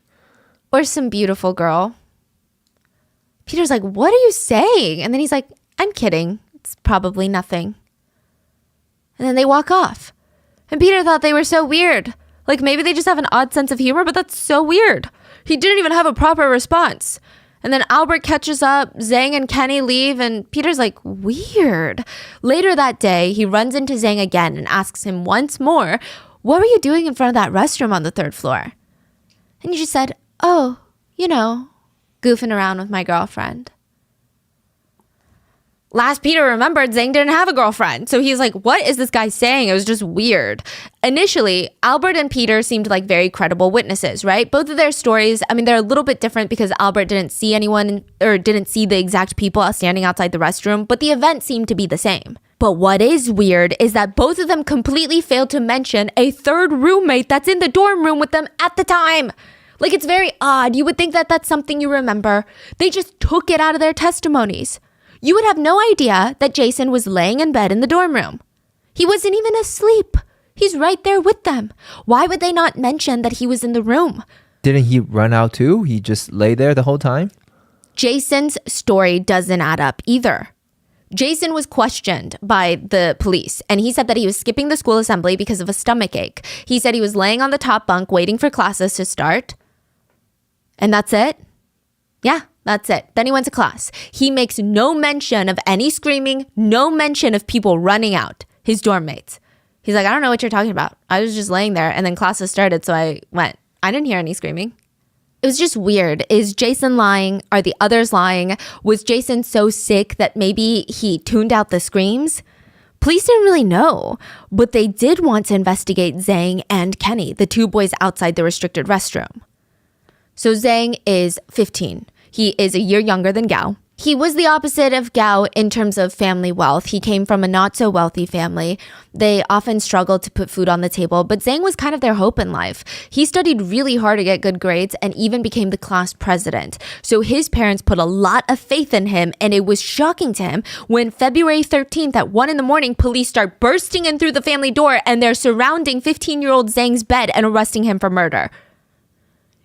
Or some beautiful girl. Peter's like, what are you saying? And then he's like, I'm kidding. It's probably nothing. And then they walk off. And Peter thought they were so weird. Like maybe they just have an odd sense of humor, but that's so weird. He didn't even have a proper response. And then Albert catches up, Zhang and Kenny leave, and Peter's like, weird. Later that day, he runs into Zhang again and asks him once more, what were you doing in front of that restroom on the 3rd floor? And he just said, oh, goofing around with my girlfriend. Last Peter remembered Zhang didn't have a girlfriend. So he's like, what is this guy saying? It was just weird. Initially, Albert and Peter seemed like very credible witnesses, right? Both of their stories, they're a little bit different because Albert didn't see anyone or didn't see the exact people standing outside the restroom, but the event seemed to be the same. But what is weird is that both of them completely failed to mention a 3rd roommate that's in the dorm room with them at the time. Like, it's very odd. You would think that that's something you remember. They just took it out of their testimonies. You would have no idea that Jason was laying in bed in the dorm room. He wasn't even asleep. He's right there with them. Why would they not mention that he was in the room? Didn't he run out too? He just lay there the whole time? Jason's story doesn't add up either. Jason was questioned by the police, and he said that he was skipping the school assembly because of a stomach ache. He said he was laying on the top bunk waiting for classes to start. And that's it? Yeah. That's it. Then he went to class. He makes no mention of any screaming, no mention of people running out, his dorm mates. He's like, I don't know what you're talking about. I was just laying there and then classes started, so I went. I didn't hear any screaming. It was just weird. Is Jason lying? Are the others lying? Was Jason so sick that maybe he tuned out the screams? Police didn't really know, but they did want to investigate Zhang and Kenny, the 2 boys outside the restricted restroom. So Zhang is 15. He is a year younger than Gao. He was the opposite of Gao in terms of family wealth. He came from a not so wealthy family. They often struggled to put food on the table, but Zhang was kind of their hope in life. He studied really hard to get good grades and even became the class president. So his parents put a lot of faith in him, and it was shocking to him when February 13th at 1 a.m, police start bursting in through the family door and they're surrounding 15-year-old Zhang's bed and arresting him for murder.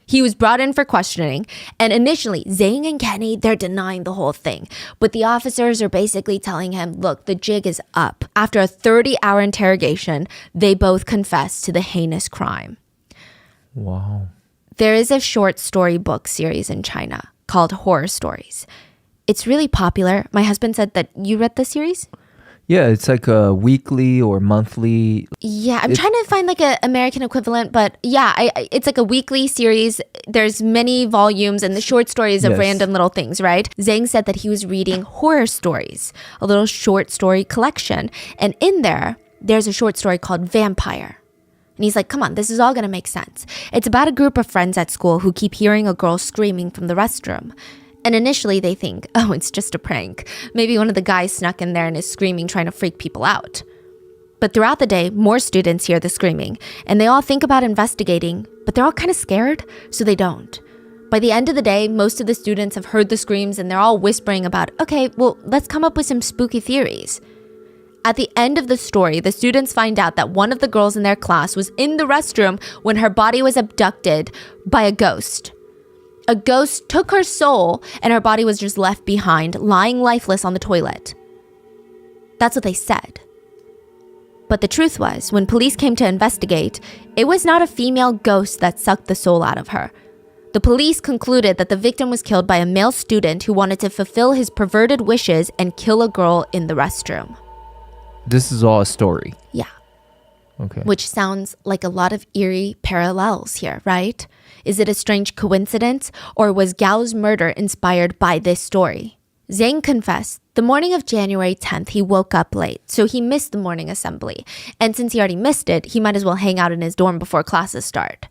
He was brought in for questioning, and initially, Zhang and Kenny, they're denying the whole thing. But the officers are basically telling him, look, the jig is up. After a 30-hour interrogation, they both confess to the heinous crime. Wow. There is a short story book series in China called Horror Stories. It's really popular. My husband said that you read the series? Yeah, it's like a weekly or monthly. Yeah, I'm trying to find like an American equivalent, but yeah, it's like a weekly series. There's many volumes and the short stories of random little things, right? Zhang said that he was reading Horror Stories, a little short story collection. And in there's a short story called Vampire. And he's like, come on, this is all going to make sense. It's about a group of friends at school who keep hearing a girl screaming from the restroom. And initially they think, oh, it's just a prank. Maybe one of the guys snuck in there and is screaming, trying to freak people out. But throughout the day, more students hear the screaming, and they all think about investigating, but they're all kind of scared, so they don't. By the end of the day, most of the students have heard the screams, and they're all whispering about, okay, well, let's come up with some spooky theories. At the end of the story, the students find out that one of the girls in their class was in the restroom when her body was abducted by a ghost. A ghost took her soul and her body was just left behind, lying lifeless on the toilet. That's what they said. But the truth was, when police came to investigate, it was not a female ghost that sucked the soul out of her. The police concluded that the victim was killed by a male student who wanted to fulfill his perverted wishes and kill a girl in the restroom. This is all a story. Yeah. Okay. Which sounds like a lot of eerie parallels here, right? Is it a strange coincidence, or was Gao's murder inspired by this story? Zhang confessed the morning of January 10th, he woke up late, so he missed the morning assembly. And since he already missed it, he might as well hang out in his dorm before classes start.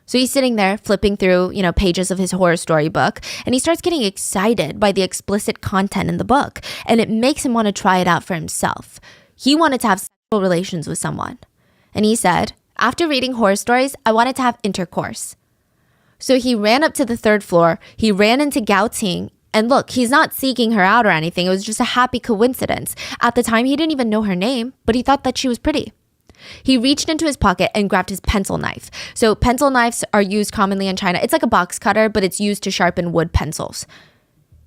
So he's sitting there flipping through, pages of his horror story book, and he starts getting excited by the explicit content in the book, and it makes him want to try it out for himself. He wanted to have sexual relations with someone. And he said, after reading horror stories, I wanted to have intercourse. So he ran up to the 3rd floor, he ran into Gao Ting, And look, he's not seeking her out or anything. It was just a happy coincidence. At the time, he didn't even know her name, but he thought that she was pretty. He reached into his pocket and grabbed his pencil knife. So pencil knives are used commonly in China. It's like a box cutter, but it's used to sharpen wood pencils.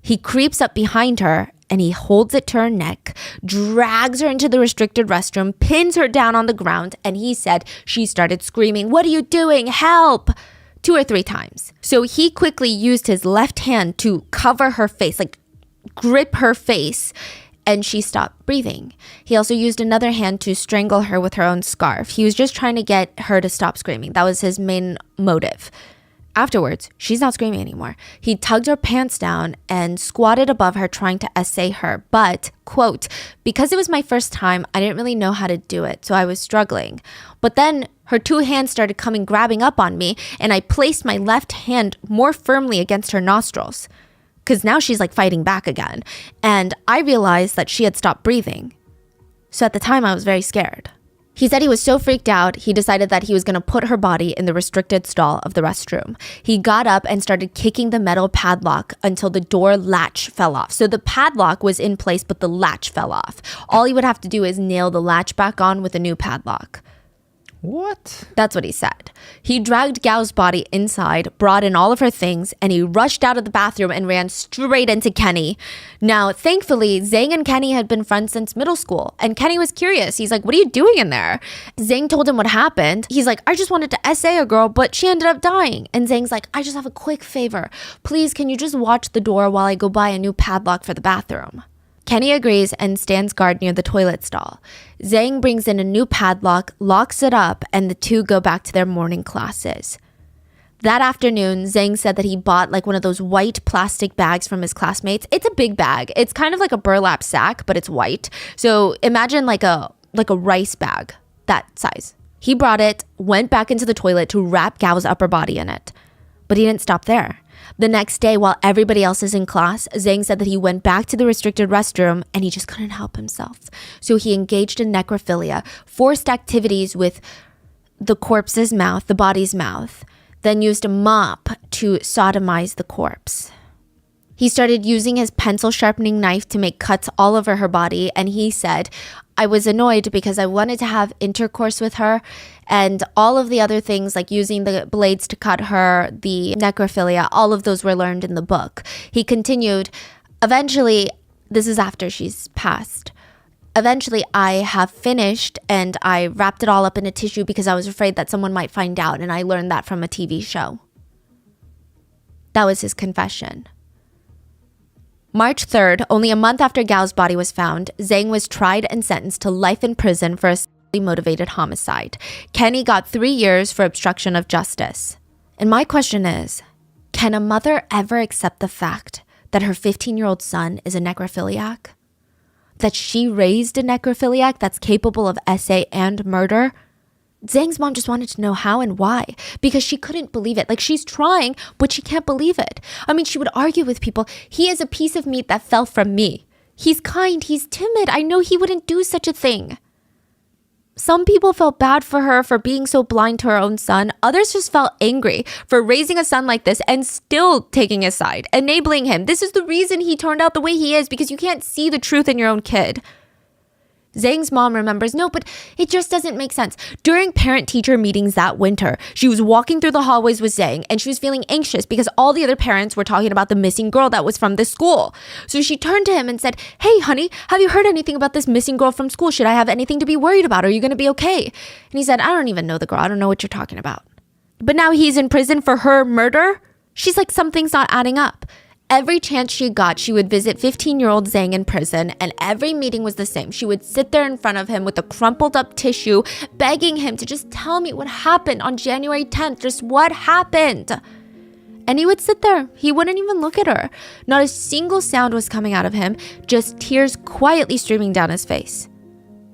He creeps up behind her and he holds it to her neck, drags her into the restricted restroom, pins her down on the ground, and he said she started screaming, "What are you doing? Help!" 2 or 3 times. So he quickly used his left hand to cover her face, like grip her face, and she stopped breathing. He also used another hand to strangle her with her own scarf. He was just trying to get her to stop screaming. That was his main motive. Afterwards, she's not screaming anymore. He tugged her pants down and squatted above her trying to essay her. But, quote, "Because it was my first time, I didn't really know how to do it, so I was struggling. But then her 2 hands started coming grabbing up on me, and I placed my left hand more firmly against her nostrils." Because now she's like fighting back again. And I realized that she had stopped breathing. So at the time, I was very scared. He said he was so freaked out, he decided that he was going to put her body in the restricted stall of the restroom. He got up and started kicking the metal padlock until the door latch fell off. So the padlock was in place, but the latch fell off. All he would have to do is nail the latch back on with a new padlock. What? That's what he said. He dragged Gao's body inside, brought in all of her things, and he rushed out of the bathroom and ran straight into Kenny. Now, thankfully, Zhang and Kenny had been friends since middle school, and Kenny was curious. He's like, "What are you doing in there?" Zhang told him what happened. He's like, "I just wanted to essay a girl, but she ended up dying." And Zhang's like, "I just have a quick favor. Please, can you just watch the door while I go buy a new padlock for the bathroom?" Kenny agrees and stands guard near the toilet stall. Zhang brings in a new padlock, locks it up, and the two go back to their morning classes. That afternoon, Zhang said that he bought like one of those white plastic bags from his classmates. It's a big bag. It's kind of like a burlap sack, but it's white. So imagine like a rice bag, that size. He brought it, went back into the toilet to wrap Gao's upper body in it. But he didn't stop there. The next day, while everybody else is in class, Zhang said that he went back to the restricted restroom and he just couldn't help himself. So he engaged in necrophilia, forced activities with the corpse's mouth, the body's mouth, then used a mop to sodomize the corpse. He started using his pencil sharpening knife to make cuts all over her body, and he said, "I was annoyed because I wanted to have intercourse with her, and all of the other things like using the blades to cut her, the necrophilia, all of those were learned in the book." He continued, "Eventually, this is after she's passed. Eventually, I have finished and I wrapped it all up in a tissue because I was afraid that someone might find out, and I learned that from a TV show." That was his confession. March 3rd, only a month after Gao's body was found, Zhang was tried and sentenced to life in prison for a sexually motivated homicide. Kenny got 3 years for obstruction of justice. And my question is, can a mother ever accept the fact that her 15-year-old son is a necrophiliac? That she raised a necrophiliac that's capable of SA and murder? Zhang's mom just wanted to know how and why, because she couldn't believe it. Like, she's trying, but she can't believe it. I mean, she would argue with people. "He is a piece of meat that fell from me. He's kind, he's timid. I know he wouldn't do such a thing." Some people felt bad for her for being so blind to her own son. Others just felt angry for raising a son like this and still taking his side, enabling him. This is the reason he turned out the way he is, because you can't see the truth in your own kid. Zhang's mom remembers, "No, but it just doesn't make sense. During parent-teacher meetings that winter, she was walking through the hallways with Zhang, and she was feeling anxious because all the other parents were talking about the missing girl that was from this school. So she turned to him and said, 'Hey, honey, have you heard anything about this missing girl from school? Should I have anything to be worried about? Are you going to be okay?' And he said, 'I don't even know the girl. I don't know what you're talking about.' But now he's in prison for her murder? She's like, something's not adding up. Every chance she got, she would visit 15-year-old Zhang in prison, and every meeting was the same. She would sit there in front of him with a crumpled up tissue, begging him to just tell me what happened on January 10th, just what happened. And he would sit there. He wouldn't even look at her. Not a single sound was coming out of him, just tears quietly streaming down his face.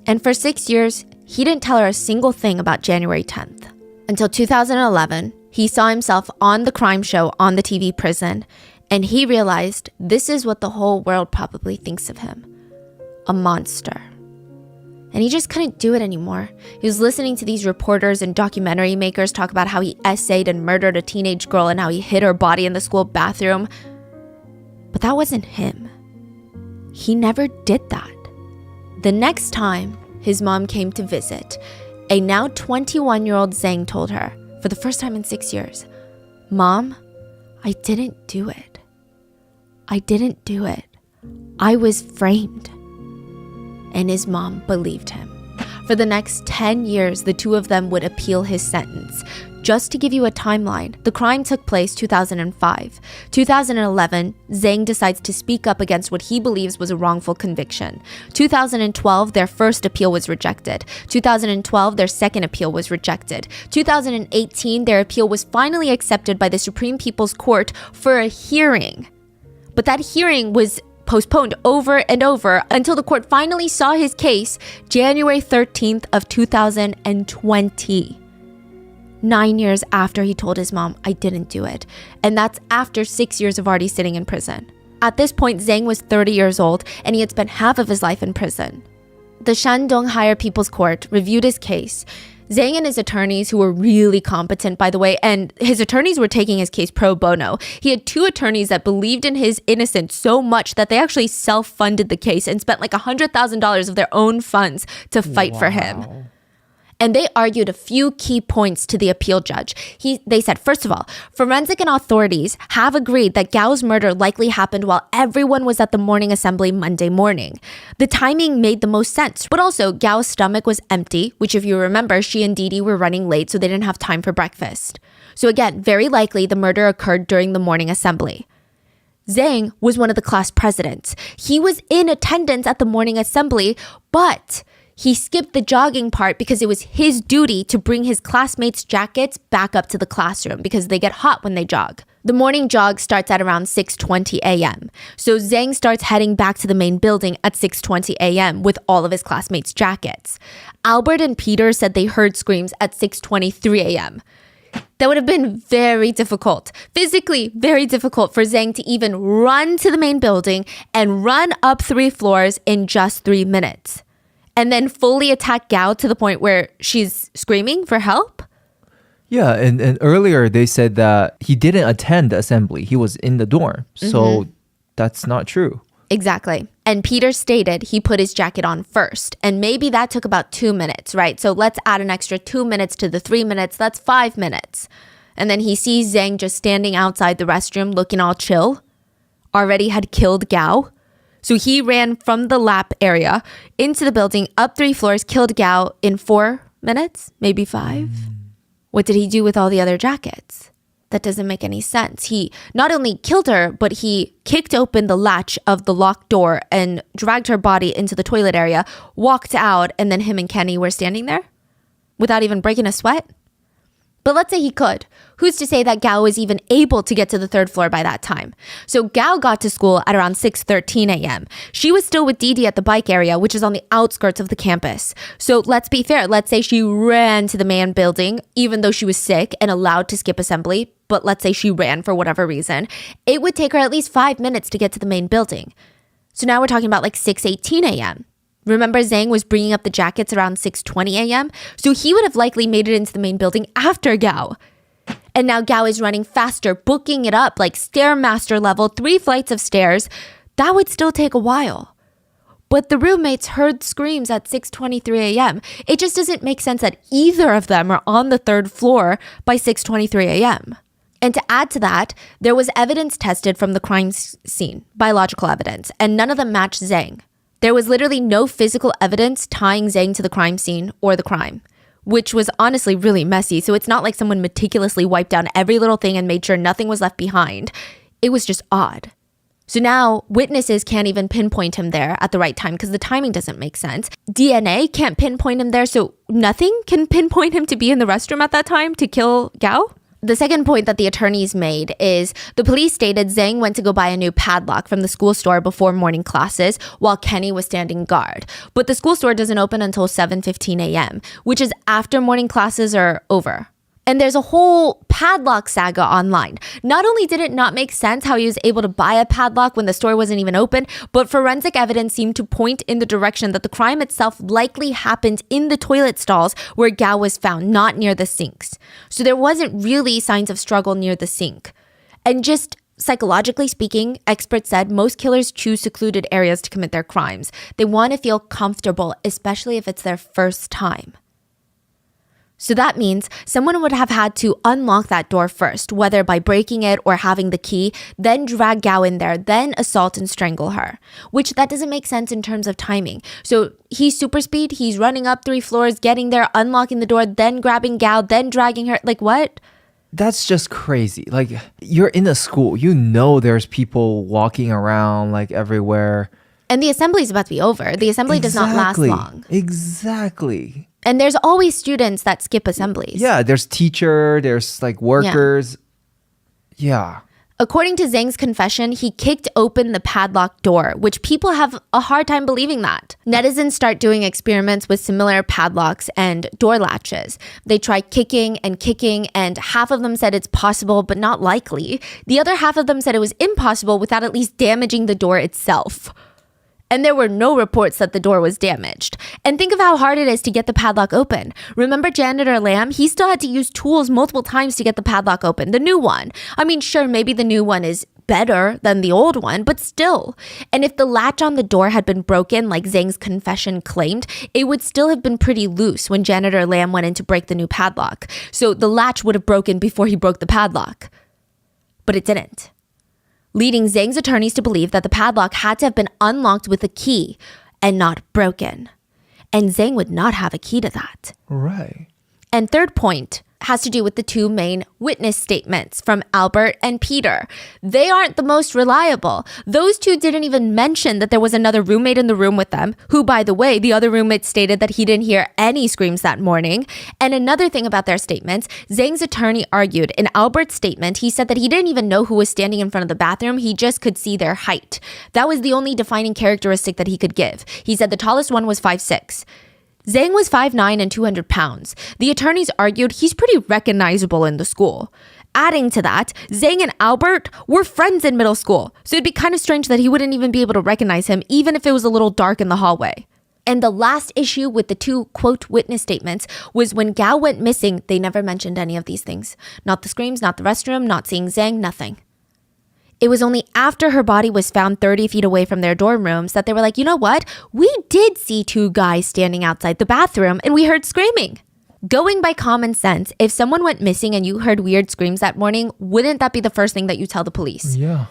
And for 6 years, he didn't tell her a single thing about January 10th. Until 2011, he saw himself on the crime show on the TV Prison, and he realized this is what the whole world probably thinks of him. A monster. And he just couldn't do it anymore. He was listening to these reporters and documentary makers talk about how he essayed and murdered a teenage girl and how he hid her body in the school bathroom. But that wasn't him. He never did that. The next time his mom came to visit, a now 21-year-old Zhang told her, for the first time in 6 years, "Mom, I didn't do it. I didn't do it. I was framed." And his mom believed him. For the next 10 years, the two of them would appeal his sentence. Just to give you a timeline, the crime took place 2005. 2011, Zhang decides to speak up against what he believes was a wrongful conviction. 2012, their first appeal was rejected. 2012, their second appeal was rejected. 2018, their appeal was finally accepted by the Supreme People's Court for a hearing. But that hearing was postponed over and over until the court finally saw his case January 13th of 2020. 9 years after he told his mom, "I didn't do it." And that's after 6 years of already sitting in prison. At this point, Zhang was 30 years old and he had spent half of his life in prison. The Shandong Higher People's Court reviewed his case. Zhang and his attorneys, who were really competent, by the way, and his attorneys were taking his case pro bono. He had two attorneys that believed in his innocence so much that they actually self-funded the case and spent like $100,000 of their own funds to fight for him. And they argued a few key points to the appeal judge. They said, first of all, forensic and authorities have agreed that Gao's murder likely happened while everyone was at the morning assembly Monday morning. The timing made the most sense, but also Gao's stomach was empty, which if you remember, she and Didi were running late, so they didn't have time for breakfast. So again, very likely the murder occurred during the morning assembly. Zhang was one of the class presidents. He was in attendance at the morning assembly, but he skipped the jogging part because it was his duty to bring his classmates' jackets back up to the classroom because they get hot when they jog. The morning jog starts at around 6:20 a.m. So Zhang starts heading back to the main building at 6:20 a.m. with all of his classmates' jackets. Albert and Peter said they heard screams at 6:23 a.m. That would have been very difficult, physically very difficult for Zhang to even run to the main building and run up 3 floors in just 3 minutes. And then fully attack Gao to the point where she's screaming for help? Yeah, and earlier they said that he didn't attend the assembly. He was in the dorm. So that's not true. Exactly. And Peter stated he put his jacket on first. And maybe that took about 2 minutes, right? So let's add an extra 2 minutes to the 3 minutes. That's 5 minutes. And then he sees Zhang just standing outside the restroom looking all chill. Already had killed Gao. So he ran from the lab area into the building, up 3 floors, killed Gao in 4 minutes, maybe 5. What did he do with all the other jackets? That doesn't make any sense. He not only killed her, but he kicked open the latch of the locked door and dragged her body into the toilet area, walked out, and then him and Kenny were standing there without even breaking a sweat. But let's say he could. Who's to say that Gao was even able to get to the 3rd floor by that time? So Gao got to school at around 6:13 a.m. She was still with Didi at the bike area, which is on the outskirts of the campus. So let's be fair. Let's say she ran to the main building, even though she was sick and allowed to skip assembly. But let's say she ran for whatever reason. It would take her at least 5 minutes to get to the main building. So now we're talking about like 6:18 a.m. Remember, Zhang was bringing up the jackets around 6:20 a.m. So he would have likely made it into the main building after Gao. And now Gao is running faster, booking it up like Stairmaster level, 3 flights of stairs. That would still take a while. But the roommates heard screams at 6:23 a.m. It just doesn't make sense that either of them are on the 3rd floor by 6:23 a.m. And to add to that, there was evidence tested from the crime scene, biological evidence, and none of them matched Zhang. There was literally no physical evidence tying Zhang to the crime scene or the crime, which was honestly really messy. So it's not like someone meticulously wiped down every little thing and made sure nothing was left behind. It was just odd. So now witnesses can't even pinpoint him there at the right time because the timing doesn't make sense. DNA can't pinpoint him there, so nothing can pinpoint him to be in the restroom at that time to kill Gao. The second point that the attorneys made is the police stated Zhang went to go buy a new padlock from the school store before morning classes while Kenny was standing guard. But the school store doesn't open until 7:15 a.m., which is after morning classes are over. And there's a whole padlock saga online. Not only did it not make sense how he was able to buy a padlock when the store wasn't even open, but forensic evidence seemed to point in the direction that the crime itself likely happened in the toilet stalls where Gao was found, not near the sinks. So there wasn't really signs of struggle near the sink. And just Psychologically speaking, experts said most killers choose secluded areas to commit their crimes. They want to feel comfortable, especially if it's their first time. So that means someone would have had to unlock that door first, whether by breaking it or having the key, then drag Gao in there, then assault and strangle her, which that doesn't make sense in terms of timing. So he's super speed, he's running up 3 floors, getting there, unlocking the door, then grabbing Gao, then dragging her. Like what? That's just crazy. Like, you're in a school. You know there's people walking around like everywhere. And the assembly is about to be over. The assembly does not last long. Exactly. And there's always students that skip assemblies. Yeah, there's teacher, there's like workers. Yeah. According to Zhang's confession, he kicked open the padlocked door, which people have a hard time believing that. Netizens start doing experiments with similar padlocks and door latches. They try kicking, and half of them said it's possible but not likely. The other half of them said it was impossible without at least damaging the door itself. And there were no reports that the door was damaged. And think of how hard it is to get the padlock open. Remember Janitor Lamb? He still had to use tools multiple times to get the padlock open, the new one. I mean, sure, maybe the new one is better than the old one, but still. And if the latch on the door had been broken, like Zhang's confession claimed, it would still have been pretty loose when Janitor Lamb went in to break the new padlock. So the latch would have broken before he broke the padlock. But it didn't, leading Zhang's attorneys to believe that the padlock had to have been unlocked with a key and not broken. And Zhang would not have a key to that. Right. And third point has to do with the 2 main witness statements from Albert and Peter. They aren't the most reliable. Those 2 didn't even mention that there was another roommate in the room with them, who, by the way, the other roommate stated that he didn't hear any screams that morning. And another thing about their statements, Zhang's attorney argued in Albert's statement, he said that he didn't even know who was standing in front of the bathroom. He just could see their height. That was the only defining characteristic that he could give. He said the tallest one was 5'6". Zhang was 5'9" and 200 pounds. The attorneys argued he's pretty recognizable in the school. Adding to that, Zhang and Albert were friends in middle school, so it'd be kind of strange that he wouldn't even be able to recognize him, even if it was a little dark in the hallway. And the last issue with the 2, quote, witness statements was when Gao went missing, they never mentioned any of these things. Not the screams, not the restroom, not seeing Zhang, nothing. It was only after her body was found 30 feet away from their dorm rooms that they were like, you know what? We did see 2 guys standing outside the bathroom and we heard screaming. Going by common sense, if someone went missing and you heard weird screams that morning, wouldn't that be the first thing that you tell the police? Yeah.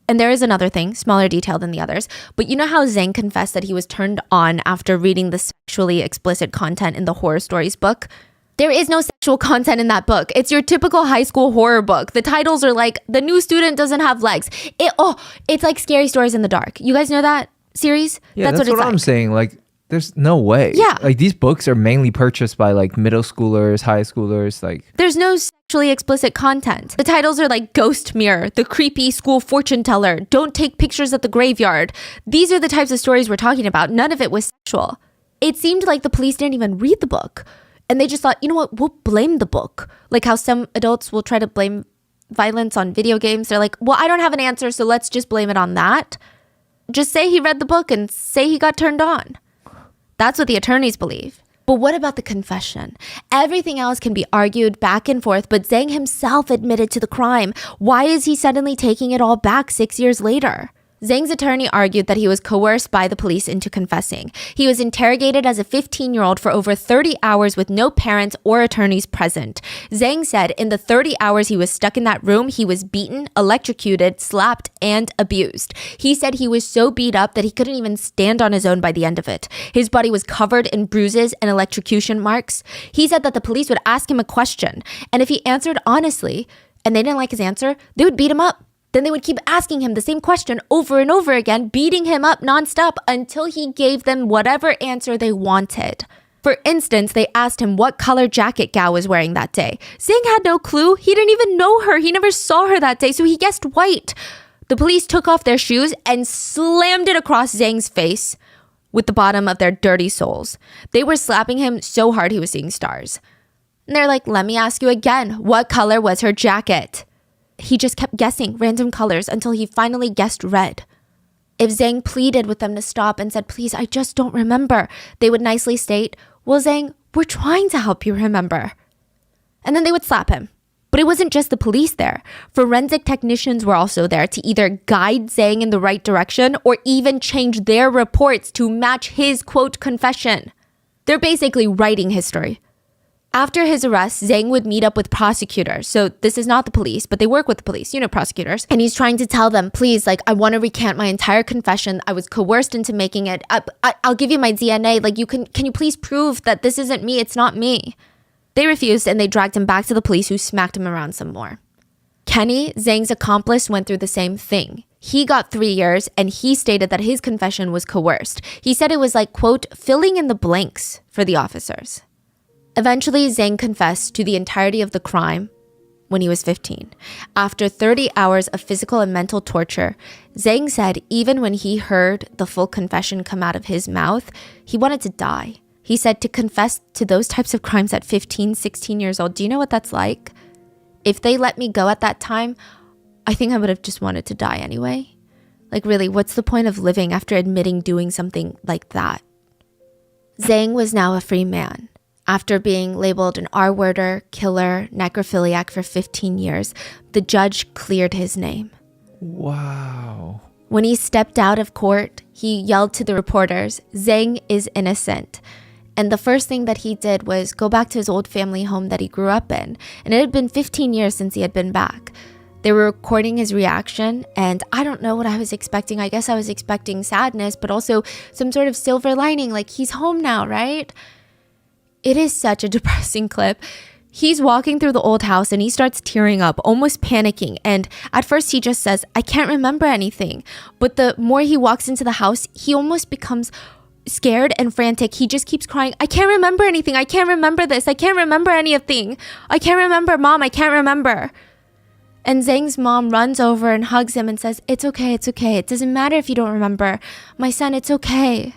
And there is another thing, smaller detail than the others, but you know how Zhang confessed that he was turned on after reading the sexually explicit content in the horror stories book? There is no sexual content in that book. It's your typical high school horror book. The titles are like, the new student doesn't have legs. It's like Scary Stories in the Dark. You guys know that series? Yeah, that's what I'm saying. Like, there's no way. Yeah. Like, these books are mainly purchased by like middle schoolers, high schoolers. Like, there's no sexually explicit content. The titles are like Ghost Mirror, The Creepy School Fortune Teller, Don't Take Pictures at the Graveyard. These are the types of stories we're talking about. None of it was sexual. It seemed like the police didn't even read the book. And they just thought, you know what, we'll blame the book. Like how some adults will try to blame violence on video games. They're like, well, I don't have an answer, so let's just blame it on that. Just say he read the book and say he got turned on. That's what the attorneys believe. But what about the confession? Everything else can be argued back and forth, but Zhang himself admitted to the crime. Why is he suddenly taking it all back 6 years later? Zhang's attorney argued that he was coerced by the police into confessing. He was interrogated as a 15-year-old for over 30 hours with no parents or attorneys present. Zhang said in the 30 hours he was stuck in that room, he was beaten, electrocuted, slapped, and abused. He said he was so beat up that he couldn't even stand on his own by the end of it. His body was covered in bruises and electrocution marks. He said that the police would ask him a question, and if he answered honestly, and they didn't like his answer, they would beat him up. Then they would keep asking him the same question over and over again, beating him up nonstop until he gave them whatever answer they wanted. For instance, they asked him what color jacket Gao was wearing that day. Zhang had no clue. He didn't even know her. He never saw her that day, so he guessed white. The police took off their shoes and slammed it across Zhang's face with the bottom of their dirty soles. They were slapping him so hard he was seeing stars. And they're like, let me ask you again, what color was her jacket? He just kept guessing random colors until he finally guessed red. If Zhang pleaded with them to stop and said, please, I just don't remember, they would nicely state, well, Zhang, we're trying to help you remember. And then they would slap him. But it wasn't just the police there. Forensic technicians were also there to either guide Zhang in the right direction or even change their reports to match his quote confession. They're basically writing history. After his arrest, Zhang would meet up with prosecutors. So this is not the police, but they work with the police, you know, prosecutors. And he's trying to tell them, please, like, I want to recant my entire confession. I was coerced into making it. I'll give you my DNA. Like, can you please prove that this isn't me? It's not me. They refused and they dragged him back to the police, who smacked him around some more. Kenny, Zhang's accomplice, went through the same thing. He got 3 years and he stated that his confession was coerced. He said it was like, quote, filling in the blanks for the officers. Eventually, Zhang confessed to the entirety of the crime when he was 15. After 30 hours of physical and mental torture, Zhang said even when he heard the full confession come out of his mouth, he wanted to die. He said to confess to those types of crimes at 15, 16 years old, do you know what that's like? If they let me go at that time, I think I would have just wanted to die anyway. Like, really, what's the point of living after admitting doing something like that? Zhang was now a free man. After being labeled an R-worder, killer, necrophiliac for 15 years, the judge cleared his name. Wow. When he stepped out of court, he yelled to the reporters, Zhang is innocent. And the first thing that he did was go back to his old family home that he grew up in. And it had been 15 years since he had been back. They were recording his reaction, and I don't know what I was expecting. I guess I was expecting sadness, but also some sort of silver lining, like he's home now, right? It is such a depressing clip. He's walking through the old house and he starts tearing up, almost panicking. And at first he just says, I can't remember anything. But the more he walks into the house, he almost becomes scared and frantic. He just keeps crying, I can't remember anything. I can't remember this. I can't remember anything. I can't remember, Mom. I can't remember. And Zhang's mom runs over and hugs him and says, it's okay. It's okay. It doesn't matter if you don't remember. My son, it's okay.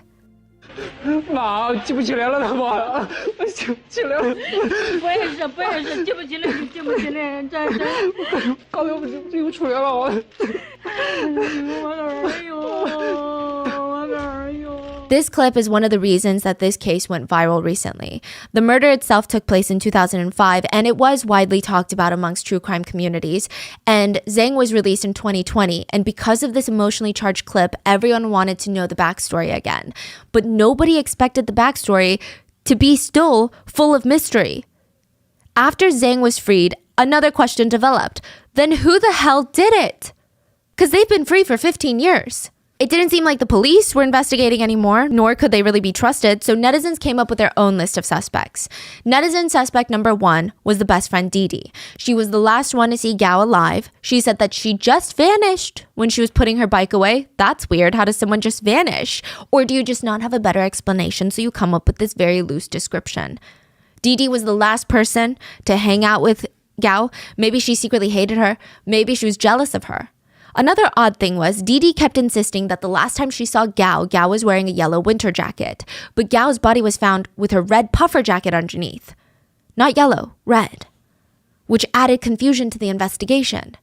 妈，我记不起来了，他妈，我记不起来了。不也是，记不起来就记不起来，真。刚才我又出来了，我哪儿有？我哪儿有？ This clip is one of the reasons that this case went viral recently. The murder itself took place in 2005, and it was widely talked about amongst true crime communities. And Zhang was released in 2020, and because of this emotionally charged clip, everyone wanted to know the backstory again. But nobody expected the backstory to be still full of mystery. After Zhang was freed, another question developed. Then who the hell did it? Because they've been free for 15 years. It didn't seem like the police were investigating anymore, nor could they really be trusted, so netizens came up with their own list of suspects. Netizen suspect number 1 was the best friend Didi. She was the last one to see Gao alive. She said that she just vanished when she was putting her bike away. That's weird. How does someone just vanish? Or do you just not have a better explanation, so you come up with this very loose description? Didi was the last person to hang out with Gao. Maybe she secretly hated her. Maybe she was jealous of her. Another odd thing was Didi kept insisting that the last time she saw Gao was wearing a yellow winter jacket. But Gao's body was found with her red puffer jacket underneath. Not yellow, red. Which added confusion to the investigation.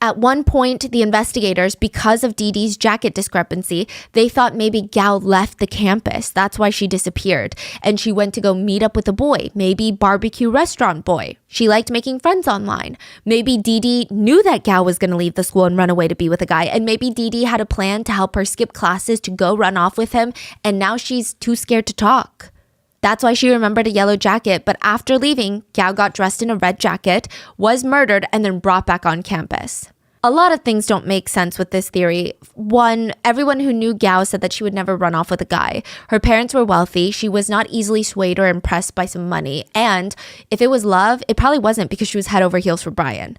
At one point, the investigators, because of Didi's jacket discrepancy, they thought maybe Gao left the campus. That's why she disappeared. And she went to go meet up with a boy, maybe barbecue restaurant boy. She liked making friends online. Maybe Didi knew that Gao was going to leave the school and run away to be with a guy. And maybe Didi had a plan to help her skip classes to go run off with him. And now she's too scared to talk. That's why she remembered a yellow jacket. But after leaving, Gao got dressed in a red jacket, was murdered, and then brought back on campus. A lot of things don't make sense with this theory. One, everyone who knew Gao said that she would never run off with a guy. Her parents were wealthy. She was not easily swayed or impressed by some money. And if it was love, it probably wasn't because she was head over heels for Brian.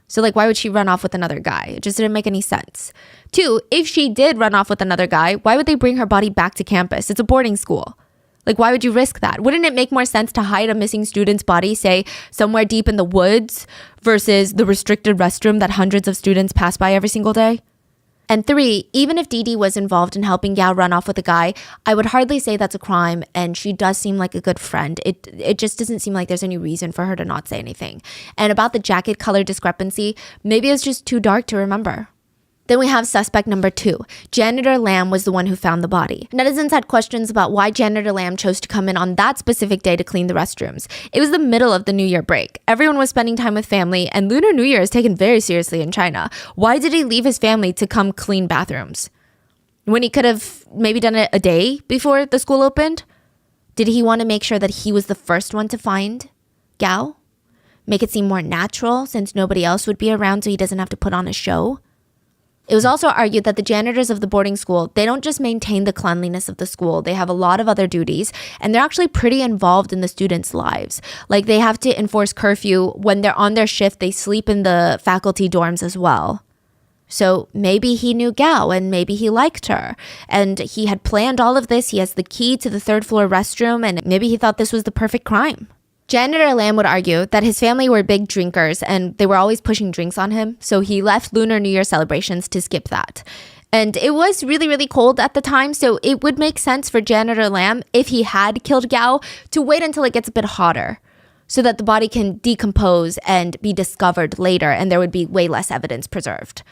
So why would she run off with another guy? It just didn't make any sense. Two, if she did run off with another guy, why would they bring her body back to campus? It's a boarding school. Why would you risk that? Wouldn't it make more sense to hide a missing student's body, say, somewhere deep in the woods versus the restricted restroom that hundreds of students pass by every single day? And three, even if Didi was involved in helping Gao run off with a guy, I would hardly say that's a crime, and she does seem like a good friend. It just doesn't seem like there's any reason for her to not say anything. And about the jacket color discrepancy, maybe it's just too dark to remember. Then we have suspect number 2. Janitor Lam was the one who found the body. Netizens had questions about why Janitor Lam chose to come in on that specific day to clean the restrooms. It was the middle of the New Year break. Everyone was spending time with family, and Lunar New Year is taken very seriously in China. Why did he leave his family to come clean bathrooms when he could have maybe done it a day before the school opened? Did he want to make sure that he was the first one to find Gao? Make it seem more natural since nobody else would be around so he doesn't have to put on a show? It was also argued that the janitors of the boarding school, they don't just maintain the cleanliness of the school, they have a lot of other duties, and they're actually pretty involved in the students' lives. Like they have to enforce curfew. When they're on their shift, they sleep in the faculty dorms as well. So maybe he knew Gao and maybe he liked her. And he had planned all of this. He has the key to the 3rd floor restroom and maybe he thought this was the perfect crime. Janitor Lam would argue that his family were big drinkers and they were always pushing drinks on him, so he left Lunar New Year celebrations to skip that. And it was really, really cold at the time, so it would make sense for Janitor Lam, if he had killed Gao, to wait until it gets a bit hotter so that the body can decompose and be discovered later and there would be way less evidence preserved.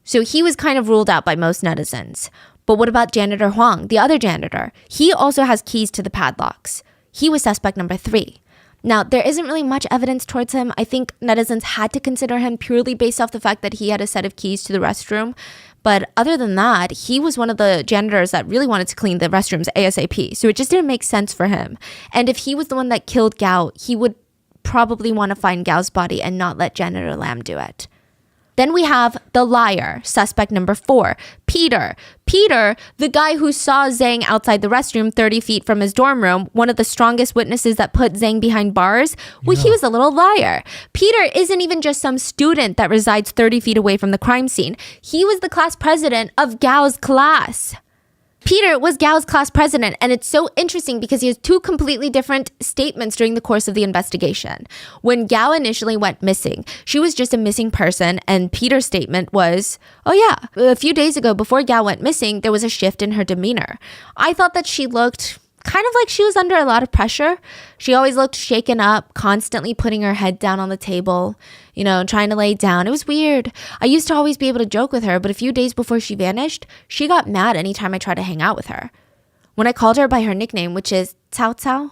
So he was kind of ruled out by most netizens. But what about Janitor Huang, the other janitor? He also has keys to the padlocks. He was suspect number 3. Now, there isn't really much evidence towards him. I think netizens had to consider him purely based off the fact that he had a set of keys to the restroom. But other than that, he was one of the janitors that really wanted to clean the restrooms ASAP. So it just didn't make sense for him. And if he was the one that killed Gao, he would probably want to find Gao's body and not let Janitor Lam do it. Then we have the liar, suspect number 4, Peter. Peter, the guy who saw Zhang outside the restroom 30 feet from his dorm room, one of the strongest witnesses that put Zhang behind bars, well, he was a little liar. Peter isn't even just some student that resides 30 feet away from the crime scene. He was the class president of Gao's class. Peter was Gao's class president, and it's so interesting because he has 2 completely different statements during the course of the investigation. When Gao initially went missing, she was just a missing person, and Peter's statement was, oh yeah, a few days ago before Gao went missing, there was a shift in her demeanor. I thought that she looked kind of like she was under a lot of pressure. She always looked shaken up, constantly putting her head down on the table, trying to lay down. It was weird. I used to always be able to joke with her, but a few days before she vanished, she got mad anytime I tried to hang out with her. When I called her by her nickname, which is Cao Cao,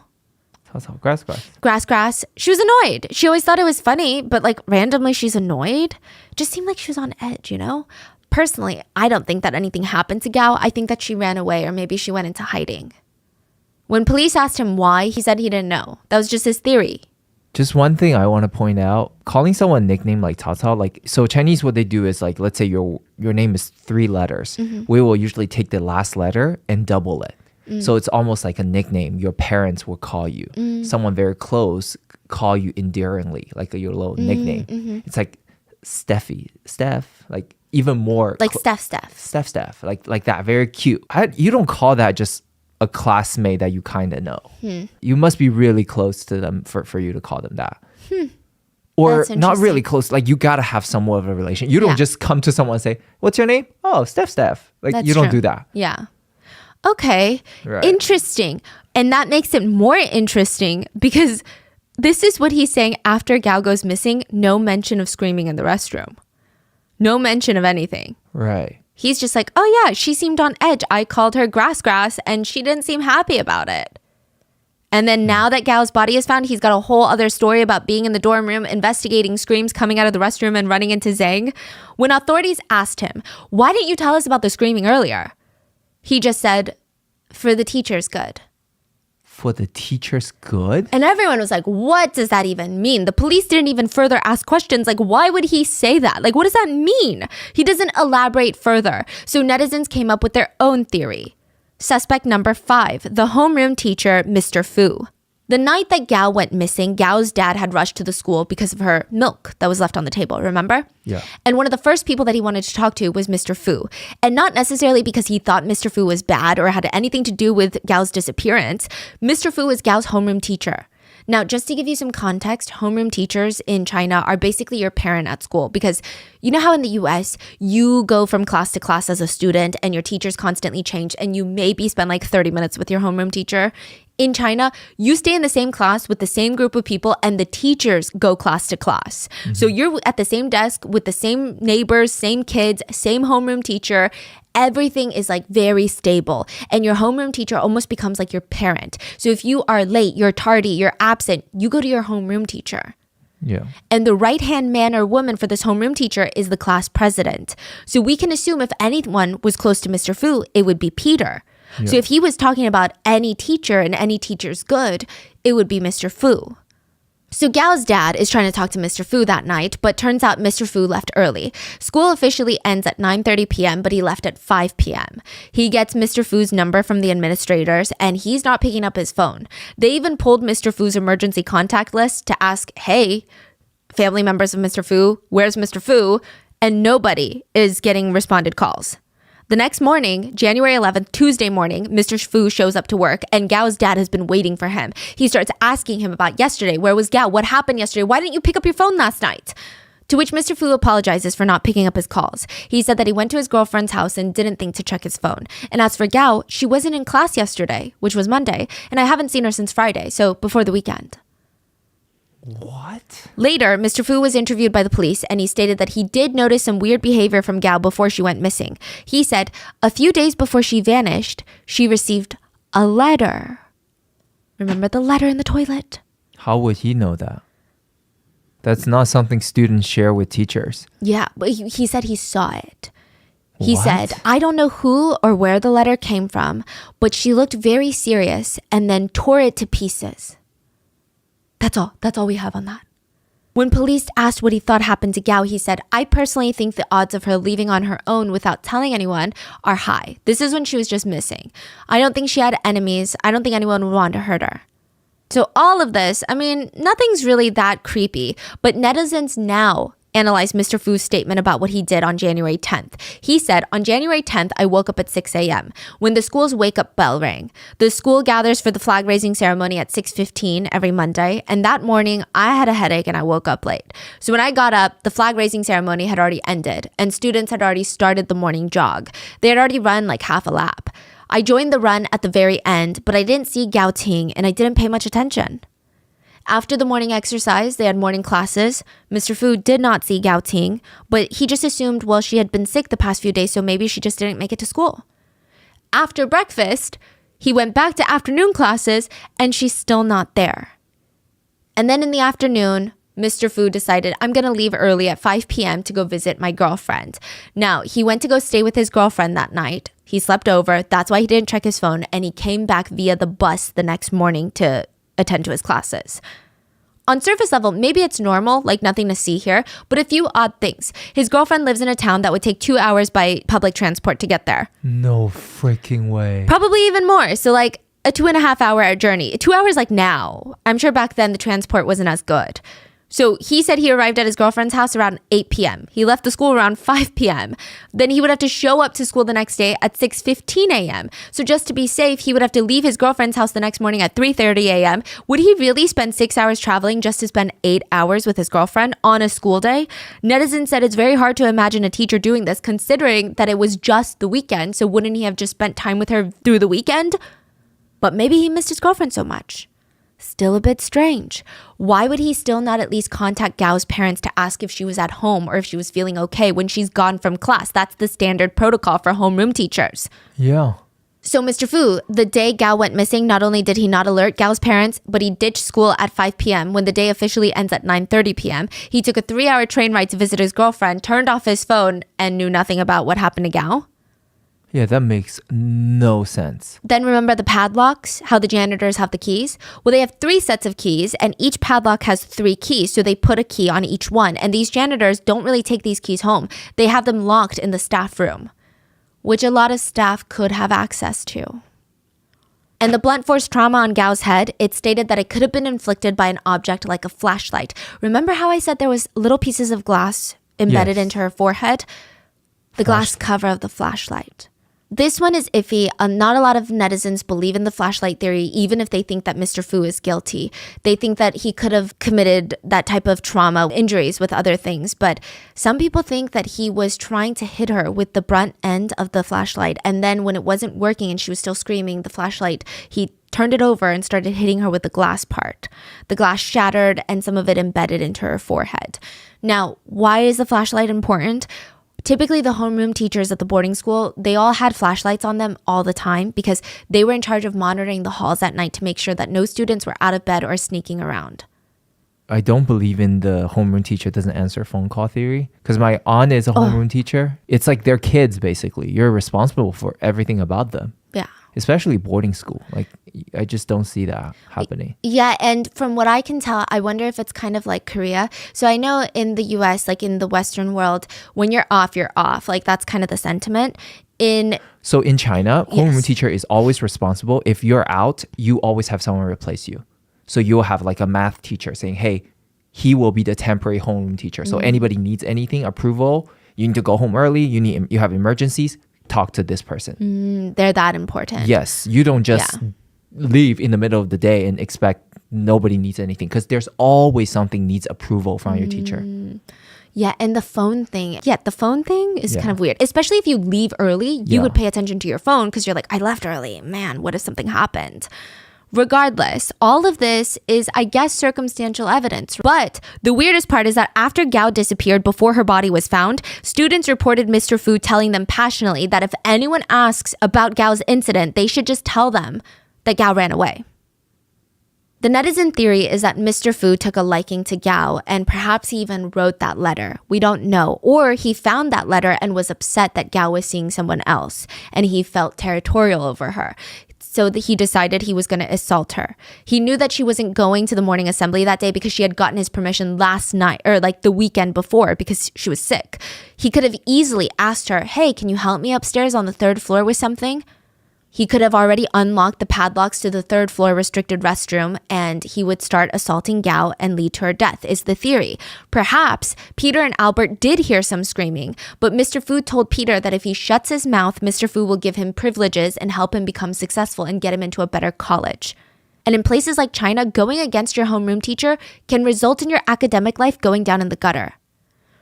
Grass, she was annoyed. She always thought it was funny, but randomly she's annoyed. It just seemed like she was on edge, Personally, I don't think that anything happened to Gao. I think that she ran away or maybe she went into hiding. When police asked him why, he said he didn't know. That was just his theory. Just one thing I want to point out, calling someone a nickname like Cao Cao, so Chinese, what they do is let's say your name is 3 letters. Mm-hmm. We will usually take the last letter and double it. So it's almost like a nickname your parents will call you. Someone very close call you endearingly, like your little nickname. Mm-hmm. It's like Steffi, Steph, even more. Like Steph. Like that, very cute. You don't call that just a classmate that you kind of know. You must be really close to them for you to call them that. Or not really close. You got to have somewhat of a relation. You don't just come to someone and say, what's your name? Oh, Steph. You don't do that. Yeah. Okay. Right. Interesting. And that makes it more interesting because this is what he's saying after Gao goes missing. No mention of screaming in the restroom. No mention of anything. Right. He's just like, oh yeah, she seemed on edge. I called her grass, and she didn't seem happy about it. And then now that Gao's body is found, he's got a whole other story about being in the dorm room, investigating screams coming out of the restroom and running into Zhang. When authorities asked him, why didn't you tell us about the screaming earlier? He just said, for the teacher's good. For the teacher's good? And everyone was like, what does that even mean? The police didn't even further ask questions. Why would he say that? What does that mean? He doesn't elaborate further. So netizens came up with their own theory. Suspect number 5, the homeroom teacher, Mr. Fu. The night that Gao went missing, Gao's dad had rushed to the school because of her milk that was left on the table, remember? Yeah. And one of the first people that he wanted to talk to was Mr. Fu. And not necessarily because he thought Mr. Fu was bad or had anything to do with Gao's disappearance. Mr. Fu is Gao's homeroom teacher. Now, just to give you some context, homeroom teachers in China are basically your parent at school because You know how in the US, you go from class to class as a student and your teachers constantly change and you maybe spend like 30 minutes with your homeroom teacher? In China, you stay in the same class with the same group of people and the teachers go class to class. So you're at the same desk with the same neighbors, same kids, same homeroom teacher. Everything is like very stable and your homeroom teacher almost becomes like your parent. So if you are late, you're tardy, you're absent, you go to your homeroom teacher. Yeah. And the right-hand man or woman for this homeroom teacher is the class president. So we can assume if anyone was close to Mr. Fu, it would be Peter. So if he was talking about any teacher and any teacher's good, it would be Mr. Fu. So Gao's dad is trying to talk to Mr. Fu that night, but turns out Mr. Fu left early. School officially ends at 9:30 p.m., but he left at 5 p.m. He gets Mr. Fu's number from the administrators, and he's not picking up his phone. They even pulled Mr. Fu's emergency contact list to ask, hey, family members of Mr. Fu, where's Mr. Fu? And nobody is getting responded calls. The next morning, January 11th, Tuesday morning, Mr. Fu shows up to work and Gao's dad has been waiting for him. He starts asking him about yesterday. Where was Gao? What happened yesterday? Why didn't you pick up your phone last night? To which Mr. Fu apologizes for not picking up his calls. He said that he went to his girlfriend's house and didn't think to check his phone. And as for Gao, she wasn't in class yesterday, which was Monday, and I haven't seen her since Friday, so before the weekend. What? Later, Mr. Fu was interviewed by the police and he stated that he did notice some weird behavior from Gao before she went missing. He said, a few days before she vanished, she received a letter. Remember the letter in the toilet? How would he know that? That's not something students share with teachers. Yeah, but he said he saw it. He What? said, I don't know who or where the letter came from, but she looked very serious and then tore it to pieces. That's all. That's all we have on that. When police asked what he thought happened to Gao, he said, I personally think the odds of her leaving on her own without telling anyone are high. This is when she was just missing. I don't think she had enemies. I don't think anyone would want to hurt her. So all of this, I mean, nothing's really that creepy, but netizens now analyze Mr. Fu's statement about what he did on January 10th. He said, on January 10th, I woke up at 6 a.m. when the school's wake-up bell rang. The school gathers for the flag-raising ceremony at 6:15 every Monday, and that morning, I had a headache and I woke up late. So when I got up, the flag-raising ceremony had already ended, and students had already started the morning jog. They had already run like half a lap. I joined the run at the very end, but I didn't see Gao Ting, and I didn't pay much attention. After the morning exercise, they had morning classes. Mr. Fu did not see Gao Ting, but he just assumed, well, she had been sick the past few days, so maybe she just didn't make it to school. After breakfast, he went back to afternoon classes, and she's still not there. And then in the afternoon, Mr. Fu decided, I'm going to leave early at 5 p.m. to go visit my girlfriend. Now, he went to go stay with his girlfriend that night. He slept over. That's why he didn't check his phone, and he came back via the bus the next morning to attend to his classes. On surface level, maybe it's normal, like nothing to see here, but a few odd things. His girlfriend lives in a town that would take 2 hours by public transport to get there. No freaking way. Probably even more. So like a 2.5 hour journey. 2 hours like now. I'm sure back then the transport wasn't as good. So he said he arrived at his girlfriend's house around 8 p.m. He left the school around 5 p.m. Then he would have to show up to school the next day at 6:15 a.m. So just to be safe, he would have to leave his girlfriend's house the next morning at 3:30 a.m. Would he really spend 6 hours traveling just to spend 8 hours with his girlfriend on a school day? Netizens said it's very hard to imagine a teacher doing this considering that it was just the weekend. So wouldn't he have just spent time with her through the weekend? But maybe he missed his girlfriend so much. Still a bit strange. Why would he still not at least contact Gao's parents to ask if she was at home or if she was feeling okay when she's gone from class? That's the standard protocol for homeroom teachers. Yeah. So Mr. Fu, the day Gao went missing, not only did he not alert Gao's parents, but he ditched school at 5 p.m. when the day officially ends at 9:30 p.m. He took a 3-hour train ride to visit his girlfriend, turned off his phone, and knew nothing about what happened to Gao. Yeah, that makes no sense. Then remember the padlocks, how the janitors have the keys? Well, they have 3 sets of keys and each padlock has 3 keys. So they put a key on each one. And these janitors don't really take these keys home. They have them locked in the staff room, which a lot of staff could have access to. And the blunt force trauma on Gao's head, it stated that it could have been inflicted by an object like a flashlight. Remember how I said there was little pieces of glass embedded Yes. into her forehead? The glass cover of the flashlight. This one is iffy. Not a lot of netizens believe in the flashlight theory, even if they think that Mr. Fu is guilty. They think that he could have committed that type of trauma, injuries with other things. But some people think that he was trying to hit her with the brunt end of the flashlight. And then when it wasn't working and she was still screaming, the flashlight, he turned it over and started hitting her with the glass part. The glass shattered and some of it embedded into her forehead. Now, why is the flashlight important? Typically, the homeroom teachers at the boarding school, they all had flashlights on them all the time because they were in charge of monitoring the halls at night to make sure that no students were out of bed or sneaking around. I don't believe in the homeroom teacher doesn't answer phone call theory because my aunt is a homeroom teacher. It's like they're kids, basically. You're responsible for everything about them. Yeah. Especially boarding school. Like, I just don't see that happening. Yeah, and from what I can tell, I wonder if it's kind of like Korea. So I know in the US, like in the Western world, when you're off, you're off. Like that's kind of the sentiment. So in China, homeroom teacher is always responsible. If you're out, you always have someone replace you. So you'll have like a math teacher saying, hey, he will be the temporary homeroom teacher. So anybody needs anything, approval, you need to go home early, you have emergencies, talk to this person. They're that important. Yes, you don't just leave in the middle of the day and expect nobody needs anything because there's always something needs approval from your teacher. Yeah, and the phone thing. Yeah, the phone thing is kind of weird. Especially if you leave early, you would pay attention to your phone because you're like, I left early. Man, what if something happened? Regardless, all of this is, I guess, circumstantial evidence. But the weirdest part is that after Gao disappeared before her body was found, students reported Mr. Fu telling them passionately that if anyone asks about Gao's incident, they should just tell them that Gao ran away. The netizen theory is that Mr. Fu took a liking to Gao and perhaps he even wrote that letter. We don't know. Or he found that letter and was upset that Gao was seeing someone else and he felt territorial over her. So that he decided he was going to assault her. He knew that she wasn't going to the morning assembly that day because she had gotten his permission last night or like the weekend before because she was sick. He could have easily asked her, hey, can you help me upstairs on the 3rd floor with something? He could have already unlocked the padlocks to the 3rd floor restricted restroom and he would start assaulting Gao and lead to her death, is the theory. Perhaps Peter and Albert did hear some screaming, but Mr. Fu told Peter that if he shuts his mouth, Mr. Fu will give him privileges and help him become successful and get him into a better college. And in places like China, going against your homeroom teacher can result in your academic life going down in the gutter.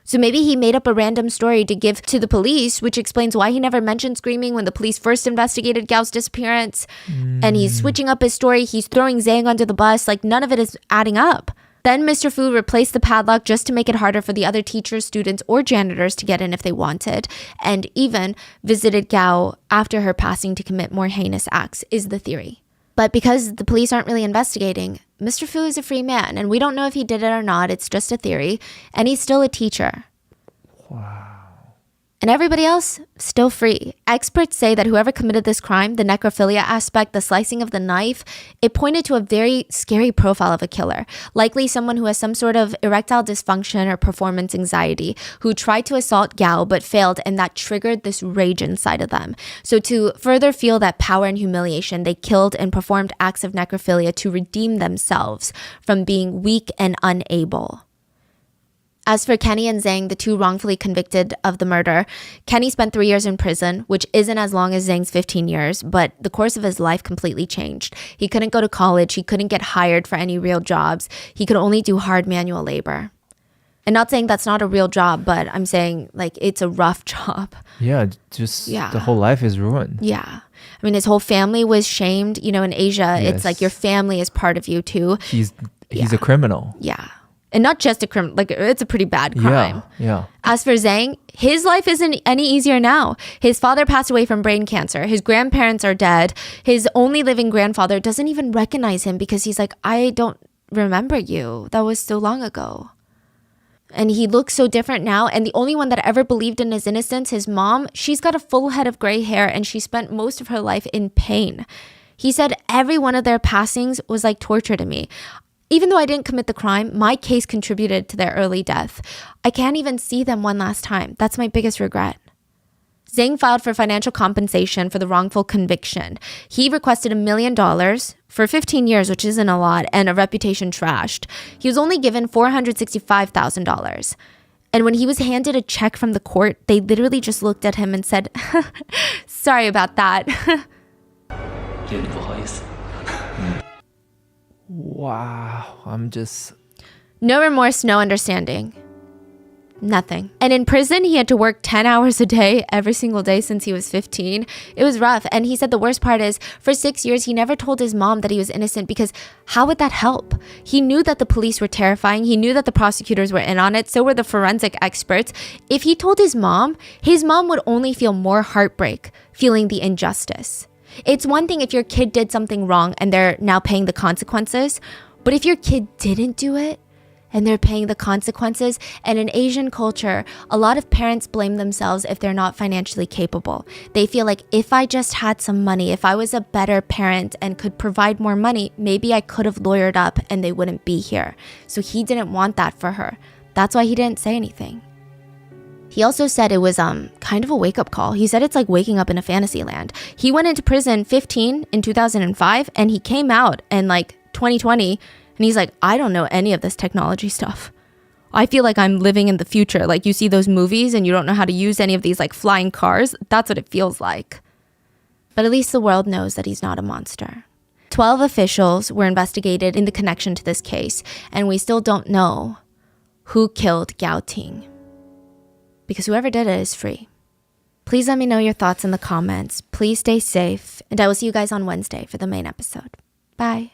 So maybe he made up a random story to give to the police, which explains why he never mentioned screaming when the police first investigated Gao's disappearance. And he's switching up his story. He's throwing Zhang under the bus. Like none of it is adding up. Then Mr. Fu replaced the padlock just to make it harder for the other teachers, students, or janitors to get in if they wanted. And even visited Gao after her passing to commit more heinous acts, is the theory. But because the police aren't really investigating, Mr. Fu is a free man, and we don't know if he did it or not. It's just a theory, and he's still a teacher. Wow. And everybody else, still free. Experts say that whoever committed this crime, the necrophilia aspect, the slicing of the knife, it pointed to a very scary profile of a killer. Likely someone who has some sort of erectile dysfunction or performance anxiety, who tried to assault Gao but failed, and that triggered this rage inside of them. So to further feel that power and humiliation, they killed and performed acts of necrophilia to redeem themselves from being weak and unable. As for Kenny and Zhang, the two wrongfully convicted of the murder, Kenny spent 3 years in prison, which isn't as long as Zhang's 15 years, but the course of his life completely changed. He couldn't go to college. He couldn't get hired for any real jobs. He could only do hard manual labor. And not saying that's not a real job, but I'm saying like it's a rough job. Yeah, the whole life is ruined. Yeah. I mean, his whole family was shamed. You know, in Asia, it's like your family is part of you too. He's a criminal. Yeah. And not just a crime, like it's a pretty bad crime. Yeah. As for Zhang, his life isn't any easier now. His father passed away from brain cancer. His grandparents are dead. His only living grandfather doesn't even recognize him because he's like, I don't remember you. That was so long ago. And he looks so different now. And the only one that ever believed in his innocence, his mom, she's got a full head of gray hair and she spent most of her life in pain. He said every one of their passings was like torture to me. Even though I didn't commit the crime, my case contributed to their early death. I can't even see them one last time. That's my biggest regret. Zhang filed for financial compensation for the wrongful conviction. He requested $1 million for 15 years, which isn't a lot, and a reputation trashed. He was only given $465,000. And when he was handed a check from the court, they literally just looked at him and said, sorry about that. Wow. I'm just... No remorse, no understanding. Nothing. And in prison, he had to work 10 hours a day every single day since he was 15. It was rough. And he said the worst part is, for 6 years, he never told his mom that he was innocent because how would that help? He knew that the police were terrifying. He knew that the prosecutors were in on it. So were the forensic experts. If he told his mom would only feel more heartbreak, feeling the injustice. It's one thing if your kid did something wrong and they're now paying the consequences. But if your kid didn't do it, and they're paying the consequences. And in Asian culture, a lot of parents blame themselves if they're not financially capable. They feel like if I just had some money, if I was a better parent and could provide more money, maybe I could have lawyered up and they wouldn't be here. So he didn't want that for her. That's why he didn't say anything. He also said it was kind of a wake-up call. He said it's like waking up in a fantasy land. He went into prison 15 in 2005 and he came out in like 2020. And he's like, I don't know any of this technology stuff. I feel like I'm living in the future. Like you see those movies and you don't know how to use any of these like flying cars. That's what it feels like. But at least the world knows that he's not a monster. 12 officials were investigated in the connection to this case. And we still don't know who killed Gao Ting. Because whoever did it is free. Please let me know your thoughts in the comments. Please stay safe. And I will see you guys on Wednesday for the main episode. Bye.